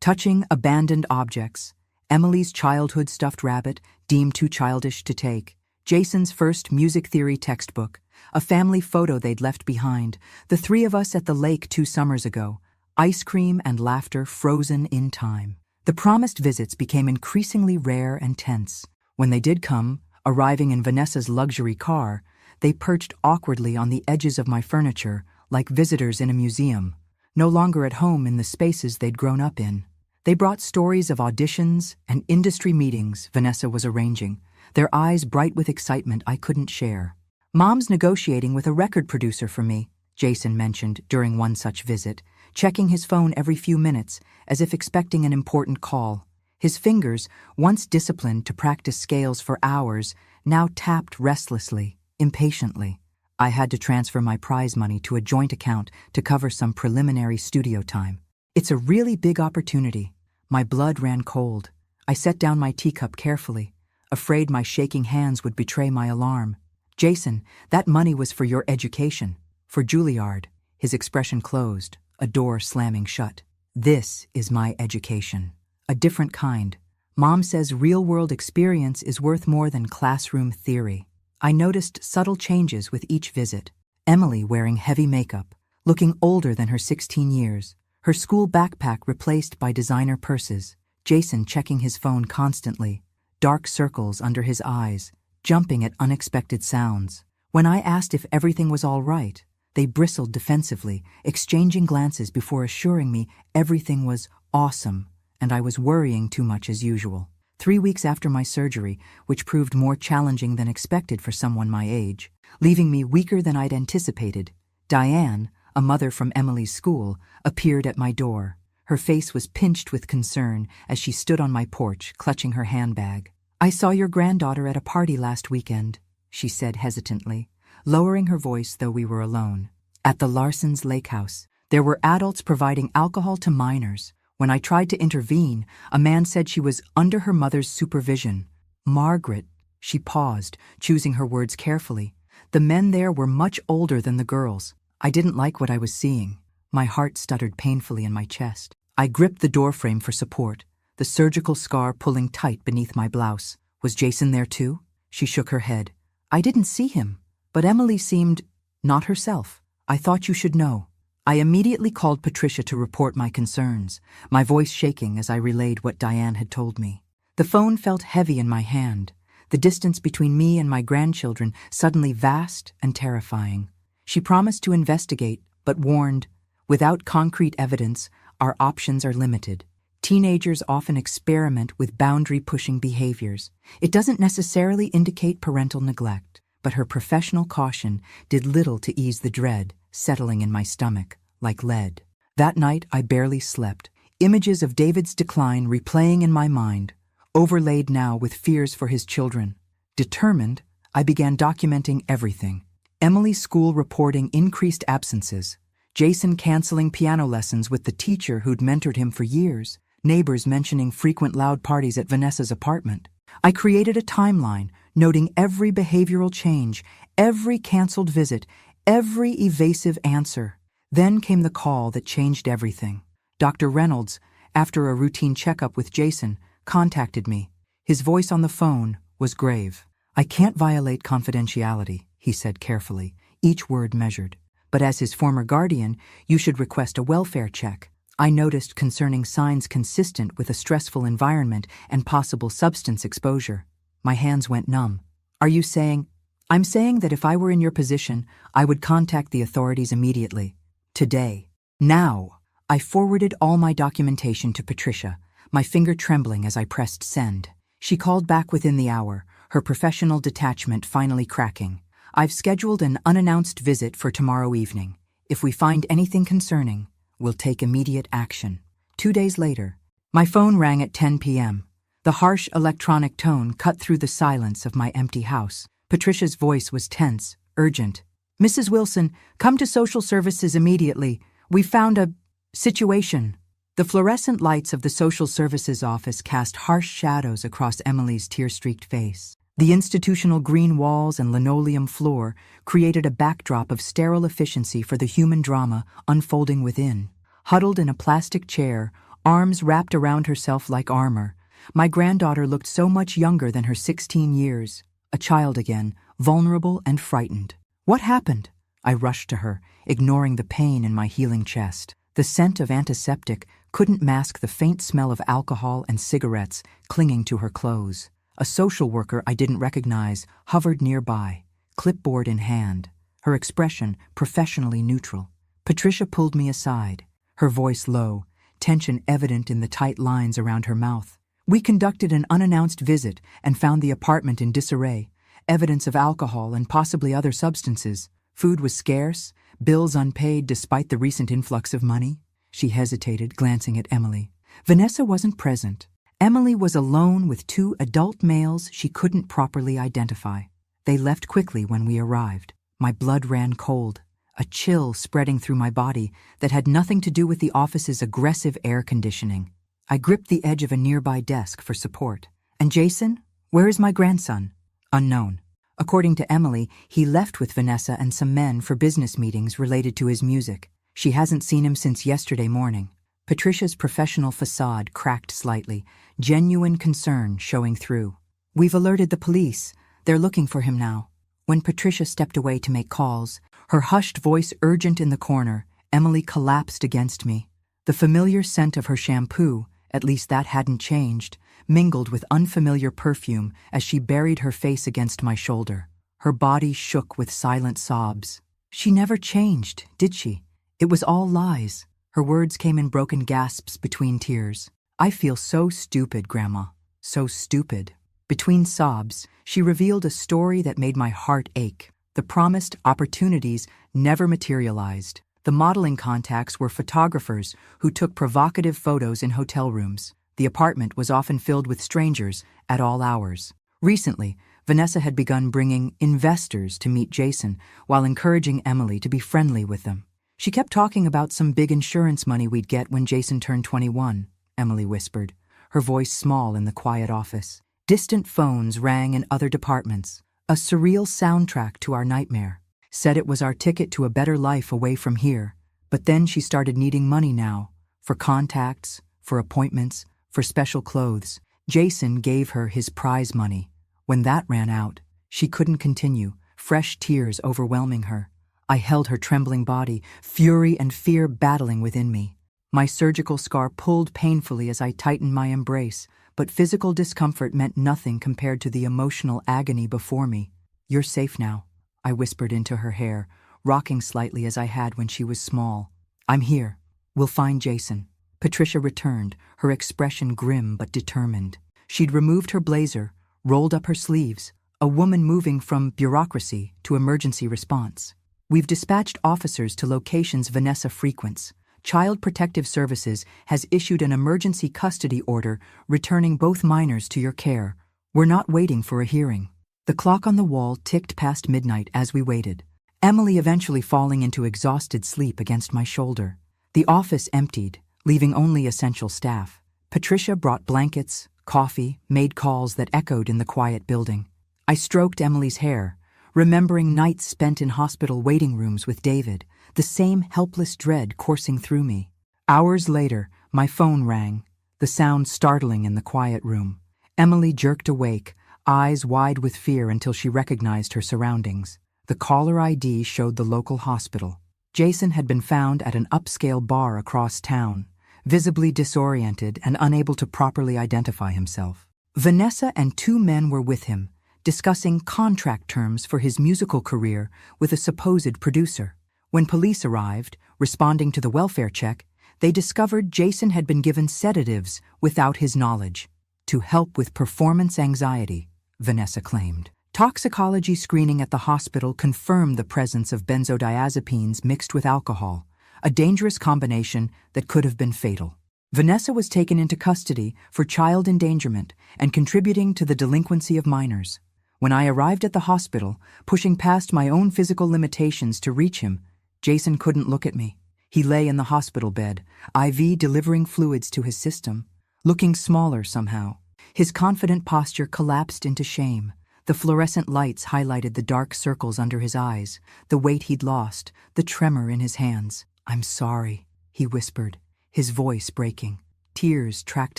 touching abandoned objects, Emily's childhood stuffed rabbit, deemed too childish to take, Jason's first music theory textbook, a family photo they'd left behind, the three of us at the lake 2 summers ago, ice cream and laughter frozen in time. The promised visits became increasingly rare and tense. When they did come, arriving in Vanessa's luxury car, they perched awkwardly on the edges of my furniture, like visitors in a museum, no longer at home in the spaces they'd grown up in. They brought stories of auditions and industry meetings Vanessa was arranging, their eyes bright with excitement I couldn't share. "Mom's negotiating with a record producer for me," Jason mentioned during one such visit, checking his phone every few minutes as if expecting an important call. His fingers, once disciplined to practice scales for hours, now tapped restlessly, impatiently. I had to transfer my prize money to a joint account to cover some preliminary studio time. "It's a really big opportunity." My blood ran cold. I set down my teacup carefully, afraid my shaking hands would betray my alarm. Jason, that money was for your education. For Juilliard. His expression closed, a door slamming shut. This is my education. A different kind. Mom says real-world experience is worth more than classroom theory. I noticed subtle changes with each visit. Emily wearing heavy makeup, looking older than her 16 years. Her school backpack replaced by designer purses. Jason checking his phone constantly. Dark circles under his eyes, jumping at unexpected sounds. When I asked if everything was all right, they bristled defensively, exchanging glances before assuring me everything was awesome, and I was worrying too much as usual. 3 weeks after my surgery, which proved more challenging than expected for someone my age, leaving me weaker than I'd anticipated, Diane, a mother from Emily's school, appeared at my door. Her face was pinched with concern as she stood on my porch, clutching her handbag. "I saw your granddaughter at a party last weekend," she said hesitantly, lowering her voice though we were alone. "At the Larsons' lake house. There were adults providing alcohol to minors. When I tried to intervene, a man said she was under her mother's supervision. Margaret," she paused, choosing her words carefully. "The men there were much older than the girls. I didn't like what I was seeing." My heart stuttered painfully in my chest. I gripped the doorframe for support, the surgical scar pulling tight beneath my blouse. "Was Jason there too?" She shook her head. "I didn't see him, but Emily seemed not herself. I thought you should know." I immediately called Patricia to report my concerns, my voice shaking as I relayed what Diane had told me. The phone felt heavy in my hand, the distance between me and my grandchildren suddenly vast and terrifying. She promised to investigate, but warned, without concrete evidence, our options are limited. Teenagers often experiment with boundary-pushing behaviors. It doesn't necessarily indicate parental neglect, but her professional caution did little to ease the dread settling in my stomach like lead. That night I barely slept, images of David's decline replaying in my mind, overlaid now with fears for his children. Determined, I began documenting everything. Emily's school reporting increased absences, Jason canceling piano lessons with the teacher who'd mentored him for years, neighbors mentioning frequent loud parties at Vanessa's apartment. I created a timeline, noting every behavioral change, every canceled visit, every evasive answer. Then came the call that changed everything. Dr. Reynolds, after a routine checkup with Jason, contacted me. His voice on the phone was grave. "I can't violate confidentiality," he said carefully, each word measured. "But as his former guardian, you should request a welfare check." I noticed concerning signs consistent with a stressful environment and possible substance exposure. My hands went numb. "Are you saying—" "I'm saying that if I were in your position, I would contact the authorities immediately. Today. Now." I forwarded all my documentation to Patricia, my finger trembling as I pressed send. She called back within the hour, her professional detachment finally cracking. "I've scheduled an unannounced visit for tomorrow evening. If we find anything concerning, we'll take immediate action." 2 days later, my phone rang at 10 p.m. The harsh electronic tone cut through the silence of my empty house. Patricia's voice was tense, urgent. "Mrs. Wilson, come to social services immediately. We found a situation." The fluorescent lights of the social services office cast harsh shadows across Emily's tear-streaked face. The institutional green walls and linoleum floor created a backdrop of sterile efficiency for the human drama unfolding within. Huddled in a plastic chair, arms wrapped around herself like armor, my granddaughter looked so much younger than her 16 years, a child again, vulnerable and frightened. "What happened?" I rushed to her, ignoring the pain in my healing chest. The scent of antiseptic couldn't mask the faint smell of alcohol and cigarettes clinging to her clothes. A social worker I didn't recognize hovered nearby, clipboard in hand, her expression professionally neutral. Patricia pulled me aside, her voice low, tension evident in the tight lines around her mouth. "We conducted an unannounced visit and found the apartment in disarray, evidence of alcohol and possibly other substances. Food was scarce, bills unpaid despite the recent influx of money." She hesitated, glancing at Emily. Vanessa wasn't present. Emily was alone with 2 adult males she couldn't properly identify. They left quickly when we arrived. My blood ran cold, a chill spreading through my body that had nothing to do with the office's aggressive air conditioning. I gripped the edge of a nearby desk for support. "And Jason? Where is my grandson?" "Unknown." According to Emily, he left with Vanessa and some men for business meetings related to his music. She hasn't seen him since yesterday morning. Patricia's professional facade cracked slightly, genuine concern showing through. We've alerted the police. They're looking for him now. When Patricia stepped away to make calls, her hushed voice urgent in the corner, Emily collapsed against me. The familiar scent of her shampoo, at least that hadn't changed, mingled with unfamiliar perfume as she buried her face against my shoulder. Her body shook with silent sobs. She never changed, did she? It was all lies. Her words came in broken gasps between tears. I feel so stupid, Grandma. So stupid. Between sobs, she revealed a story that made my heart ache. The promised opportunities never materialized. The modeling contacts were photographers who took provocative photos in hotel rooms. The apartment was often filled with strangers at all hours. Recently, Vanessa had begun bringing investors to meet Jason while encouraging Emily to be friendly with them. She kept talking about some big insurance money we'd get when Jason turned 21, Emily whispered, her voice small in the quiet office. Distant phones rang in other departments, a surreal soundtrack to our nightmare. Said it was our ticket to a better life away from here. But then she started needing money now, for contacts, for appointments, for special clothes. Jason gave her his prize money. When that ran out, she couldn't continue, fresh tears overwhelming her. I held her trembling body, fury and fear battling within me. My surgical scar pulled painfully as I tightened my embrace, but physical discomfort meant nothing compared to the emotional agony before me. "You're safe now," I whispered into her hair, rocking slightly as I had when she was small. "I'm here. We'll find Jason." Patricia returned, her expression grim but determined. She'd removed her blazer, rolled up her sleeves, a woman moving from bureaucracy to emergency response. "We've dispatched officers to locations Vanessa frequents. Child Protective Services has issued an emergency custody order returning both minors to your care. We're not waiting for a hearing." The clock on the wall ticked past midnight as we waited, Emily eventually falling into exhausted sleep against my shoulder. The office emptied, leaving only essential staff. Patricia brought blankets, coffee, made calls that echoed in the quiet building. I stroked Emily's hair, remembering nights spent in hospital waiting rooms with David, the same helpless dread coursing through me. Hours later, my phone rang, the sound startling in the quiet room. Emily jerked awake, eyes wide with fear until she recognized her surroundings. The caller ID showed the local hospital. Jason had been found at an upscale bar across town, visibly disoriented and unable to properly identify himself. Vanessa and 2 men were with him, discussing contract terms for his musical career with a supposed producer. When police arrived, responding to the welfare check, they discovered Jason had been given sedatives without his knowledge, to help with performance anxiety, Vanessa claimed. Toxicology screening at the hospital confirmed the presence of benzodiazepines mixed with alcohol, a dangerous combination that could have been fatal. Vanessa was taken into custody for child endangerment and contributing to the delinquency of minors. When I arrived at the hospital, pushing past my own physical limitations to reach him, Jason couldn't look at me. He lay in the hospital bed, IV delivering fluids to his system, looking smaller somehow. His confident posture collapsed into shame. The fluorescent lights highlighted the dark circles under his eyes, the weight he'd lost, the tremor in his hands. "I'm sorry," he whispered, his voice breaking. Tears tracked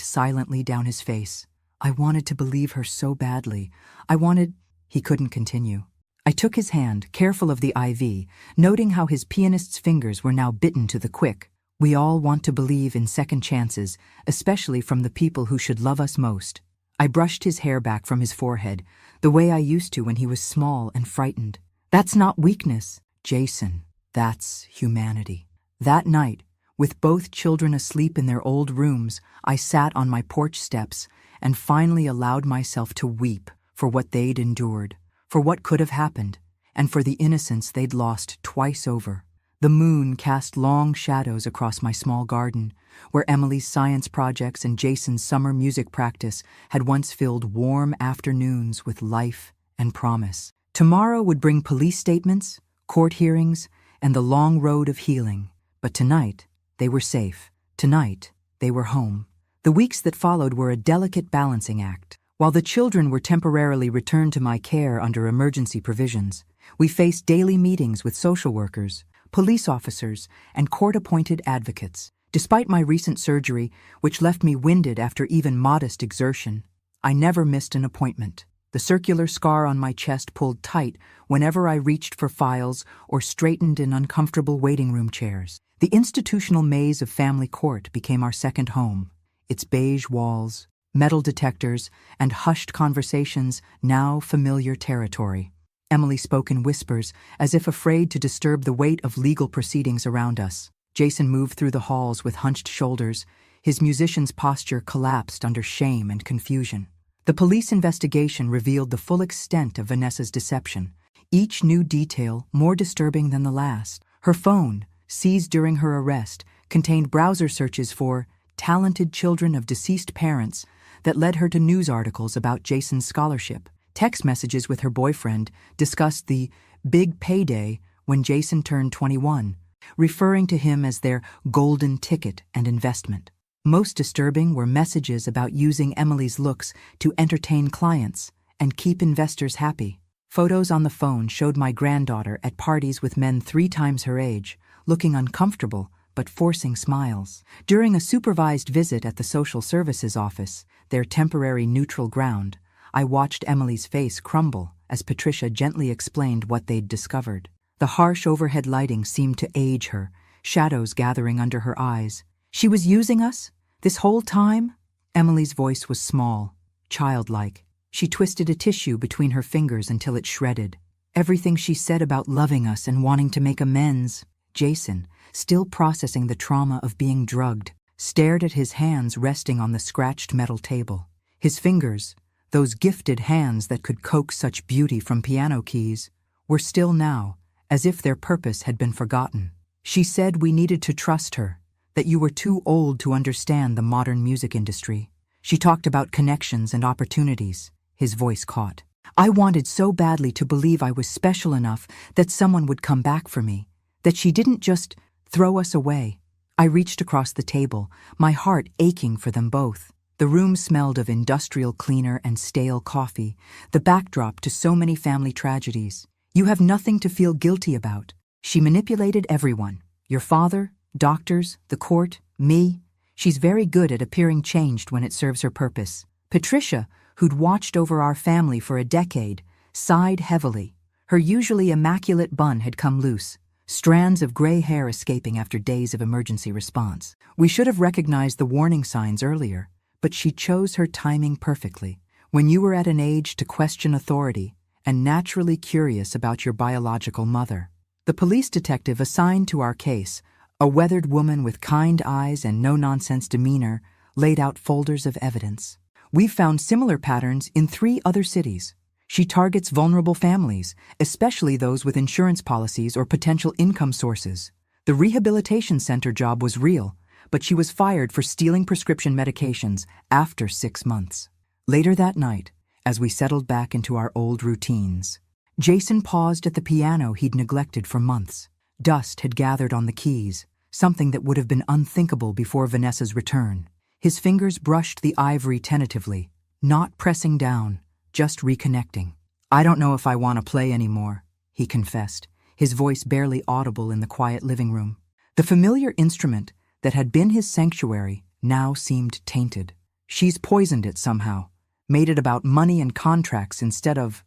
silently down his face. "I wanted to believe her so badly. He couldn't continue. I took his hand, careful of the IV, noting how his pianist's fingers were now bitten to the quick. We all want to believe in second chances, especially from the people who should love us most. I brushed his hair back from his forehead, the way I used to when he was small and frightened. "That's not weakness, Jason. That's humanity." That night, with both children asleep in their old rooms, I sat on my porch steps and finally allowed myself to weep for what they'd endured, for what could have happened, and for the innocence they'd lost twice over. The moon cast long shadows across my small garden, where Emily's science projects and Jason's summer music practice had once filled warm afternoons with life and promise. Tomorrow would bring police statements, court hearings, and the long road of healing. But tonight, they were safe. Tonight, they were home. The weeks that followed were a delicate balancing act. While the children were temporarily returned to my care under emergency provisions, we faced daily meetings with social workers, police officers, and court-appointed advocates. Despite my recent surgery, which left me winded after even modest exertion, I never missed an appointment. The circular scar on my chest pulled tight whenever I reached for files or straightened in uncomfortable waiting room chairs. The institutional maze of family court became our second home. Its beige walls, metal detectors, and hushed conversations now familiar territory. Emily spoke in whispers, as if afraid to disturb the weight of legal proceedings around us. Jason moved through the halls with hunched shoulders. His musician's posture collapsed under shame and confusion. The police investigation revealed the full extent of Vanessa's deception, each new detail more disturbing than the last. Her phone, seized during her arrest, contained browser searches for talented children of deceased parents that led her to news articles about Jason's scholarship. Text messages with her boyfriend discussed the big payday when Jason turned 21, referring to him as their golden ticket and investment. Most disturbing were messages about using Emily's looks to entertain clients and keep investors happy. Photos on the phone showed my granddaughter at parties with men 3 times her age, looking uncomfortable but forcing smiles. During a supervised visit at the social services office, their temporary neutral ground, I watched Emily's face crumble as Patricia gently explained what they'd discovered. The harsh overhead lighting seemed to age her, shadows gathering under her eyes. She was using us? This whole time? Emily's voice was small, childlike. She twisted a tissue between her fingers until it shredded. Everything she said about loving us and wanting to make amends. Jason, still processing the trauma of being drugged, stared at his hands resting on the scratched metal table. His fingers, those gifted hands that could coax such beauty from piano keys, were still now, as if their purpose had been forgotten. She said we needed to trust her, that you were too old to understand the modern music industry. She talked about connections and opportunities. His voice caught. I wanted so badly to believe I was special enough that someone would come back for me, that she didn't just throw us away. I reached across the table, my heart aching for them both. The room smelled of industrial cleaner and stale coffee, the backdrop to so many family tragedies. You have nothing to feel guilty about. She manipulated everyone. Your father, doctors, the court, me. She's very good at appearing changed when it serves her purpose. Patricia, who'd watched over our family for a decade, sighed heavily. Her usually immaculate bun had come loose, strands of gray hair escaping after days of emergency response. We should have recognized the warning signs earlier, but she chose her timing perfectly. When you were at an age to question authority and naturally curious about your biological mother. The police detective assigned to our case, a weathered woman with kind eyes and no-nonsense demeanor, laid out folders of evidence. We've found similar patterns in 3 other cities. She targets vulnerable families, especially those with insurance policies or potential income sources. The rehabilitation center job was real, but she was fired for stealing prescription medications after 6 months. Later that night, as we settled back into our old routines, Jason paused at the piano he'd neglected for months. Dust had gathered on the keys, something that would have been unthinkable before Vanessa's return. His fingers brushed the ivory tentatively, not pressing down, just reconnecting. I don't know if I want to play anymore, he confessed, his voice barely audible in the quiet living room. The familiar instrument that had been his sanctuary now seemed tainted. She's poisoned it somehow, made it about money and contracts instead of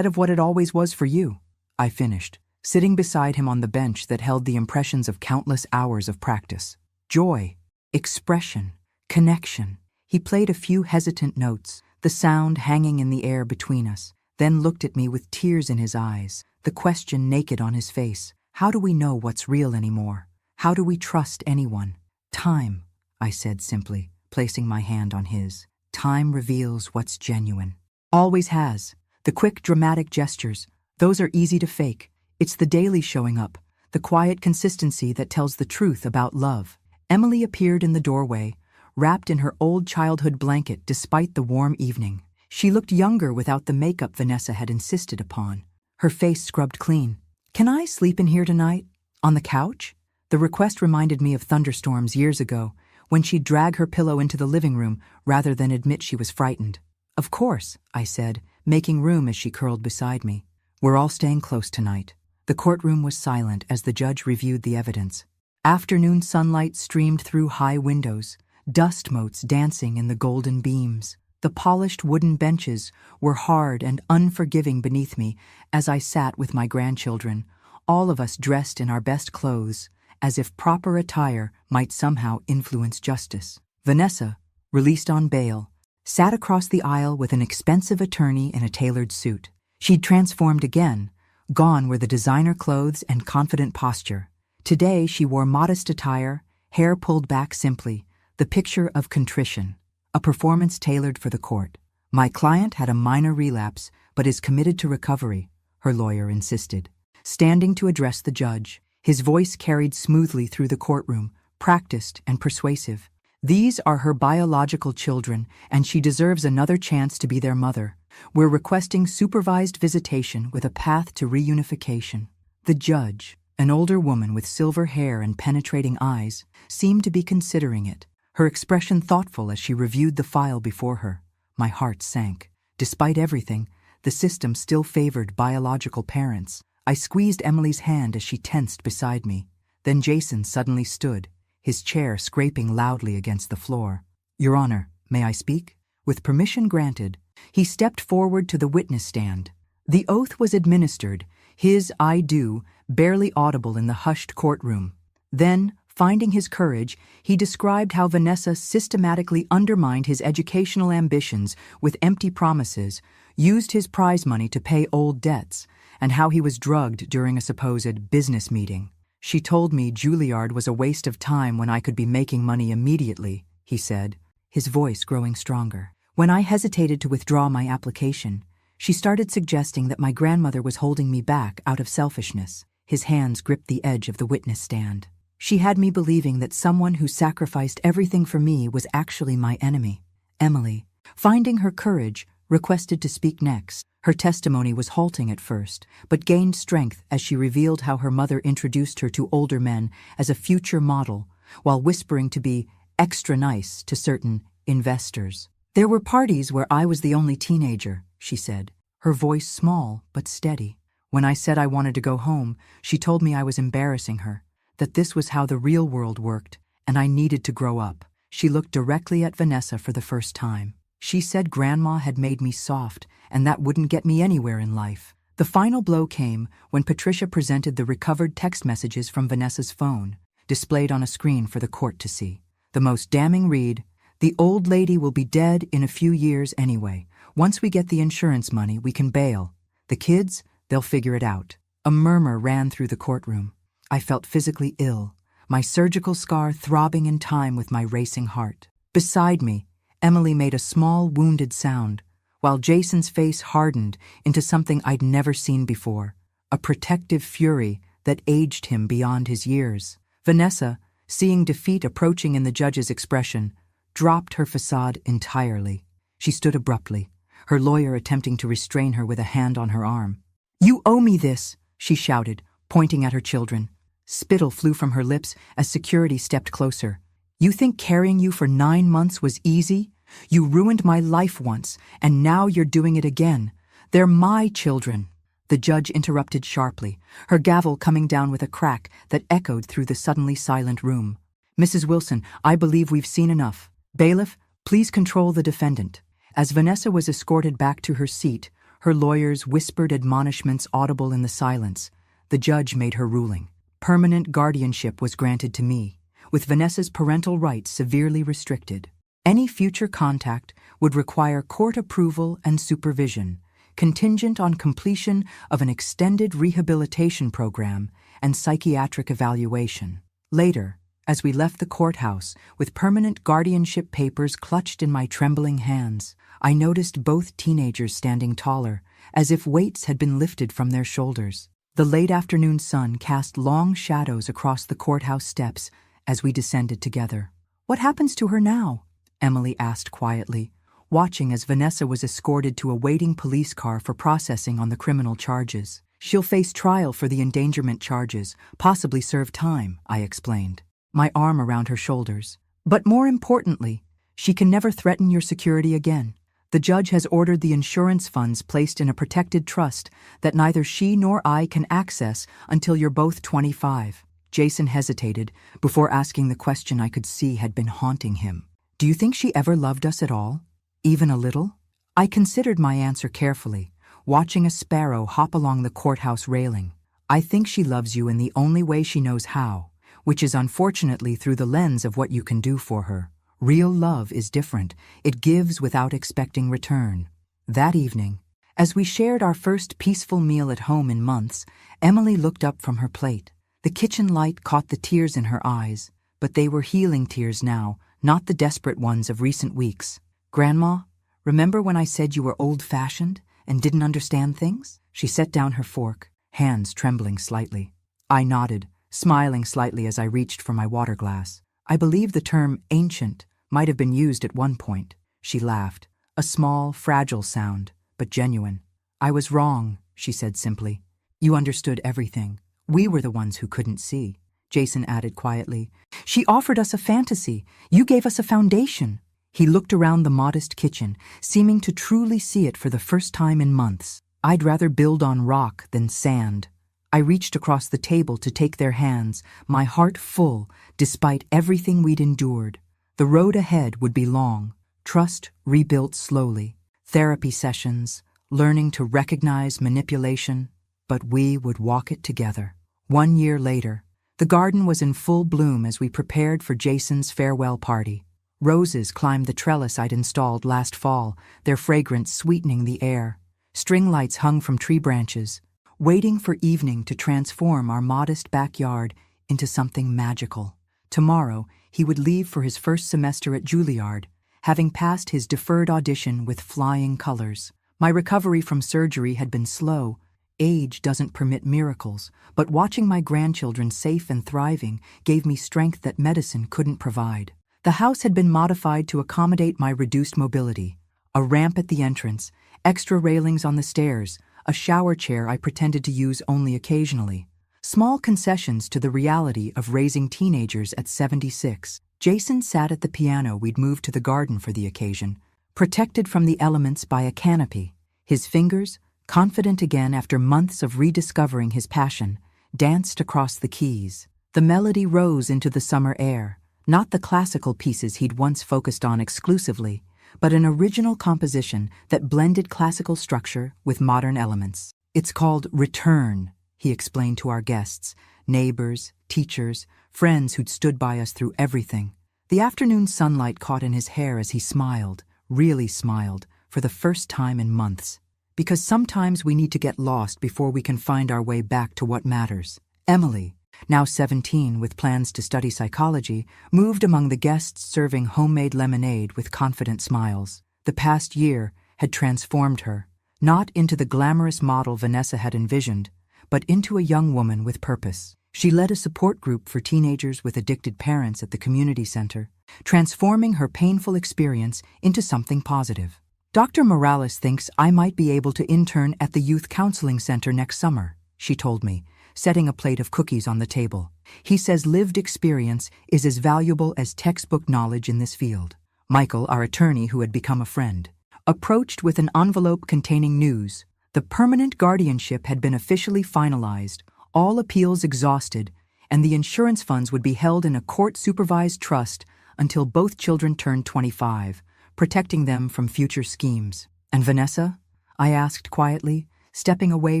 what it always was for you, I finished, sitting beside him on the bench that held the impressions of countless hours of practice. Joy, expression, connection. He played a few hesitant notes, the sound hanging in the air between us, then looked at me with tears in his eyes, the question naked on his face. How do we know what's real anymore? How do we trust anyone? Time, I said simply, placing my hand on his. Time reveals what's genuine. Always has. The quick, dramatic gestures, those are easy to fake. It's the daily showing up, the quiet consistency that tells the truth about love. Emily appeared in the doorway, wrapped in her old childhood blanket despite the warm evening. She looked younger without the makeup Vanessa had insisted upon, her face scrubbed clean. Can I sleep in here tonight? On the couch? The request reminded me of thunderstorms years ago, when she'd drag her pillow into the living room rather than admit she was frightened. Of course, I said, making room as she curled beside me. We're all staying close tonight. The courtroom was silent as the judge reviewed the evidence. Afternoon sunlight streamed through high windows, dust motes dancing in the golden beams. The polished wooden benches were hard and unforgiving beneath me as I sat with my grandchildren, all of us dressed in our best clothes, as if proper attire might somehow influence justice. Vanessa, released on bail, sat across the aisle with an expensive attorney in a tailored suit. She'd transformed again. Gone were the designer clothes and confident posture. Today she wore modest attire, hair pulled back simply, the picture of contrition, a performance tailored for the court. My client had a minor relapse, but is committed to recovery, her lawyer insisted. Standing to address the judge, his voice carried smoothly through the courtroom, practiced and persuasive. These are her biological children, and she deserves another chance to be their mother. We're requesting supervised visitation with a path to reunification. The judge, an older woman with silver hair and penetrating eyes, seemed to be considering it, her expression thoughtful as she reviewed the file before her. My heart sank. Despite everything, the system still favored biological parents. I squeezed Emily's hand as she tensed beside me. Then Jason suddenly stood, his chair scraping loudly against the floor. Your Honor, may I speak? With permission granted, he stepped forward to the witness stand. The oath was administered, his "I do" barely audible in the hushed courtroom. Then, finding his courage, he described how Vanessa systematically undermined his educational ambitions with empty promises, used his prize money to pay old debts, and how he was drugged during a supposed business meeting. She told me Juilliard was a waste of time when I could be making money immediately, he said, his voice growing stronger. When I hesitated to withdraw my application, she started suggesting that my grandmother was holding me back out of selfishness. His hands gripped the edge of the witness stand. She had me believing that someone who sacrificed everything for me was actually my enemy. Emily, finding her courage, requested to speak next. Her testimony was halting at first, but gained strength as she revealed how her mother introduced her to older men as a future model, while whispering to be extra nice to certain investors. There were parties where I was the only teenager, she said, her voice small but steady. When I said I wanted to go home, she told me I was embarrassing her, that this was how the real world worked, and I needed to grow up. She looked directly at Vanessa for the first time. She said Grandma had made me soft, and that wouldn't get me anywhere in life. The final blow came when Patricia presented the recovered text messages from Vanessa's phone, displayed on a screen for the court to see. The most damning read, "The old lady will be dead in a few years anyway. Once we get the insurance money, we can bail. The kids, they'll figure it out." A murmur ran through the courtroom. I felt physically ill, my surgical scar throbbing in time with my racing heart. Beside me, Emily made a small, wounded sound, while Jason's face hardened into something I'd never seen before, a protective fury that aged him beyond his years. Vanessa, seeing defeat approaching in the judge's expression, dropped her facade entirely. She stood abruptly, her lawyer attempting to restrain her with a hand on her arm. "You owe me this," she shouted, pointing at her children. Spittle flew from her lips as security stepped closer. "You think carrying you for 9 months was easy? You ruined my life once, and now you're doing it again. They're my children." The judge interrupted sharply, her gavel coming down with a crack that echoed through the suddenly silent room. "Mrs. Wilson, I believe we've seen enough. Bailiff, please control the defendant." As Vanessa was escorted back to her seat, her lawyers whispered admonishments audible in the silence. The judge made her ruling. Permanent guardianship was granted to me, with Vanessa's parental rights severely restricted. Any future contact would require court approval and supervision, contingent on completion of an extended rehabilitation program and psychiatric evaluation. Later, as we left the courthouse with permanent guardianship papers clutched in my trembling hands, I noticed both teenagers standing taller, as if weights had been lifted from their shoulders. The late afternoon sun cast long shadows across the courthouse steps as we descended together. "What happens to her now?" Emily asked quietly, watching as Vanessa was escorted to a waiting police car for processing on the criminal charges. "She'll face trial for the endangerment charges, possibly serve time," I explained, my arm around her shoulders. "But more importantly, she can never threaten your security again. The judge has ordered the insurance funds placed in a protected trust that neither she nor I can access until you're both 25. Jason hesitated before asking the question I could see had been haunting him. Do you think she ever loved us at all? Even a little? I considered my answer carefully, watching a sparrow hop along the courthouse railing. I think she loves you in the only way she knows how, which is unfortunately through the lens of what you can do for her. Real love is different. It gives without expecting return. That evening, as we shared our first peaceful meal at home in months, Emily looked up from her plate. The kitchen light caught the tears in her eyes, but they were healing tears now, not the desperate ones of recent weeks. Grandma, remember when I said you were old-fashioned and didn't understand things? She set down her fork, hands trembling slightly. I nodded, smiling slightly as I reached for my water glass. I believe the term ancient might have been used at one point. She laughed, a small, fragile sound, but genuine. I was wrong, she said simply. You understood everything. We were the ones who couldn't see, Jason added quietly. She offered us a fantasy. You gave us a foundation. He looked around the modest kitchen, seeming to truly see it for the first time in months. I'd rather build on rock than sand. I reached across the table to take their hands, my heart full, despite everything we'd endured. The road ahead would be long, trust rebuilt slowly, therapy sessions, learning to recognize manipulation, but we would walk it together. 1 year later, the garden was in full bloom as we prepared for Jason's farewell party. Roses climbed the trellis I'd installed last fall, their fragrance sweetening the air. String lights hung from tree branches, waiting for evening to transform our modest backyard into something magical. Tomorrow, he would leave for his first semester at Juilliard, having passed his deferred audition with flying colors. My recovery from surgery had been slow. Age doesn't permit miracles, but watching my grandchildren safe and thriving gave me strength that medicine couldn't provide. The house had been modified to accommodate my reduced mobility. A ramp at the entrance, extra railings on the stairs, a shower chair I pretended to use only occasionally. Small concessions to the reality of raising teenagers at 76. Jason sat at the piano we'd moved to the garden for the occasion, protected from the elements by a canopy. His fingers, confident again after months of rediscovering his passion, danced across the keys. The melody rose into the summer air, not the classical pieces he'd once focused on exclusively, but an original composition that blended classical structure with modern elements. It's called Return, he explained to our guests, neighbors, teachers, friends who'd stood by us through everything. The afternoon sunlight caught in his hair as he smiled, really smiled, for the first time in months. Because sometimes we need to get lost before we can find our way back to what matters. Emily, now 17 with plans to study psychology, moved among the guests serving homemade lemonade with confident smiles. The past year had transformed her, not into the glamorous model Vanessa had envisioned, but into a young woman with purpose. She led a support group for teenagers with addicted parents at the community center, transforming her painful experience into something positive. Dr. Morales thinks I might be able to intern at the youth counseling center next summer, she told me, setting a plate of cookies on the table. He says lived experience is as valuable as textbook knowledge in this field. Michael, our attorney who had become a friend, approached with an envelope containing news. The permanent guardianship had been officially finalized, all appeals exhausted, and the insurance funds would be held in a court-supervised trust until both children turned 25, protecting them from future schemes. And Vanessa? I asked quietly, stepping away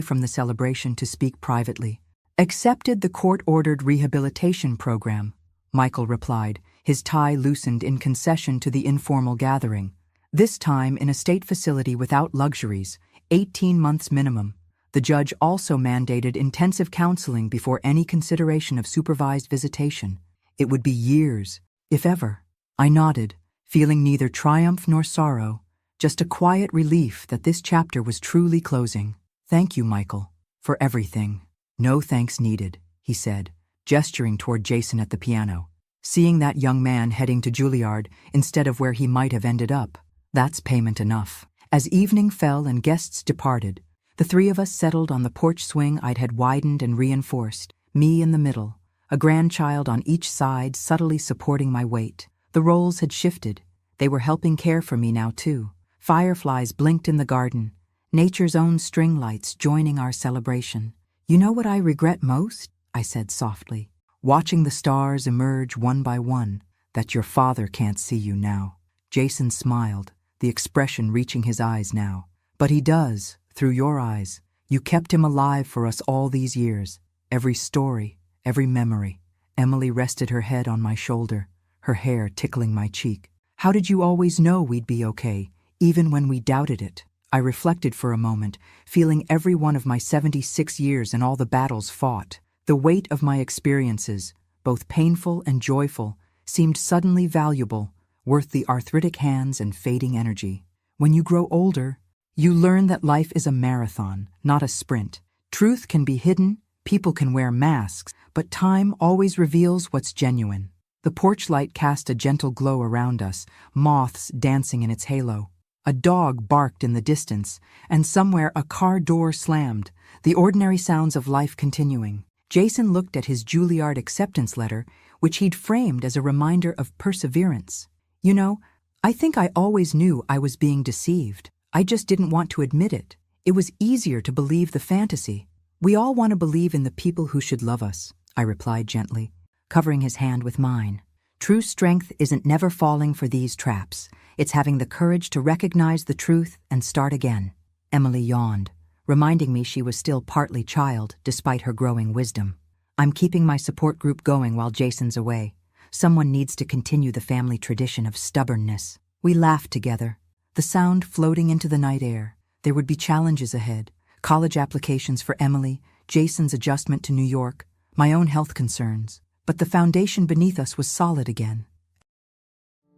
from the celebration to speak privately. Accepted the court-ordered rehabilitation program, Michael replied, his tie loosened in concession to the informal gathering. This time in a state facility without luxuries, 18 months minimum. The judge also mandated intensive counseling before any consideration of supervised visitation. It would be years, if ever. I nodded, feeling neither triumph nor sorrow, just a quiet relief that this chapter was truly closing. Thank you, Michael, for everything. No thanks needed, he said, gesturing toward Jason at the piano. Seeing that young man heading to Juilliard instead of where he might have ended up, that's payment enough. As evening fell and guests departed, the three of us settled on the porch swing I'd had widened and reinforced, me in the middle, a grandchild on each side subtly supporting my weight. The roles had shifted. They were helping care for me now too, Fireflies blinked in the garden, nature's own string lights joining our celebration. "You know what I regret most?" I said softly. "Watching the stars emerge one by one, that your father can't see you now." Jason smiled, the expression reaching his eyes now. "But he does, through your eyes. You kept him alive for us all these years. Every story, every memory." Emily rested her head on my shoulder, her hair tickling my cheek. "How did you always know we'd be okay, even when we doubted it?" I reflected for a moment, feeling every one of my 76 years and all the battles fought. The weight of my experiences, both painful and joyful, seemed suddenly valuable, worth the arthritic hands and fading energy. When you grow older, you learn that life is a marathon, not a sprint. Truth can be hidden, people can wear masks, but time always reveals what's genuine. The porch light cast a gentle glow around us, moths dancing in its halo. A dog barked in the distance, and somewhere a car door slammed, the ordinary sounds of life continuing. Jason looked at his Juilliard acceptance letter, which he'd framed as a reminder of perseverance. "You know, I think I always knew I was being deceived. I just didn't want to admit it. It was easier to believe the fantasy. We all want to believe in the people who should love us," I replied gently, covering his hand with mine. "True strength isn't never falling for these traps. It's having the courage to recognize the truth and start again." Emily yawned, reminding me she was still partly child despite her growing wisdom. "I'm keeping my support group going while Jason's away. Someone needs to continue the family tradition of stubbornness." We laughed together, the sound floating into the night air. There would be challenges ahead: college applications for Emily, Jason's adjustment to New York, my own health concerns. But the foundation beneath us was solid again.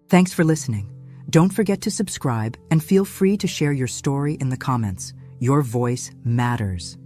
Thanks for listening. Don't forget to subscribe and feel free to share your story in the comments. Your voice matters.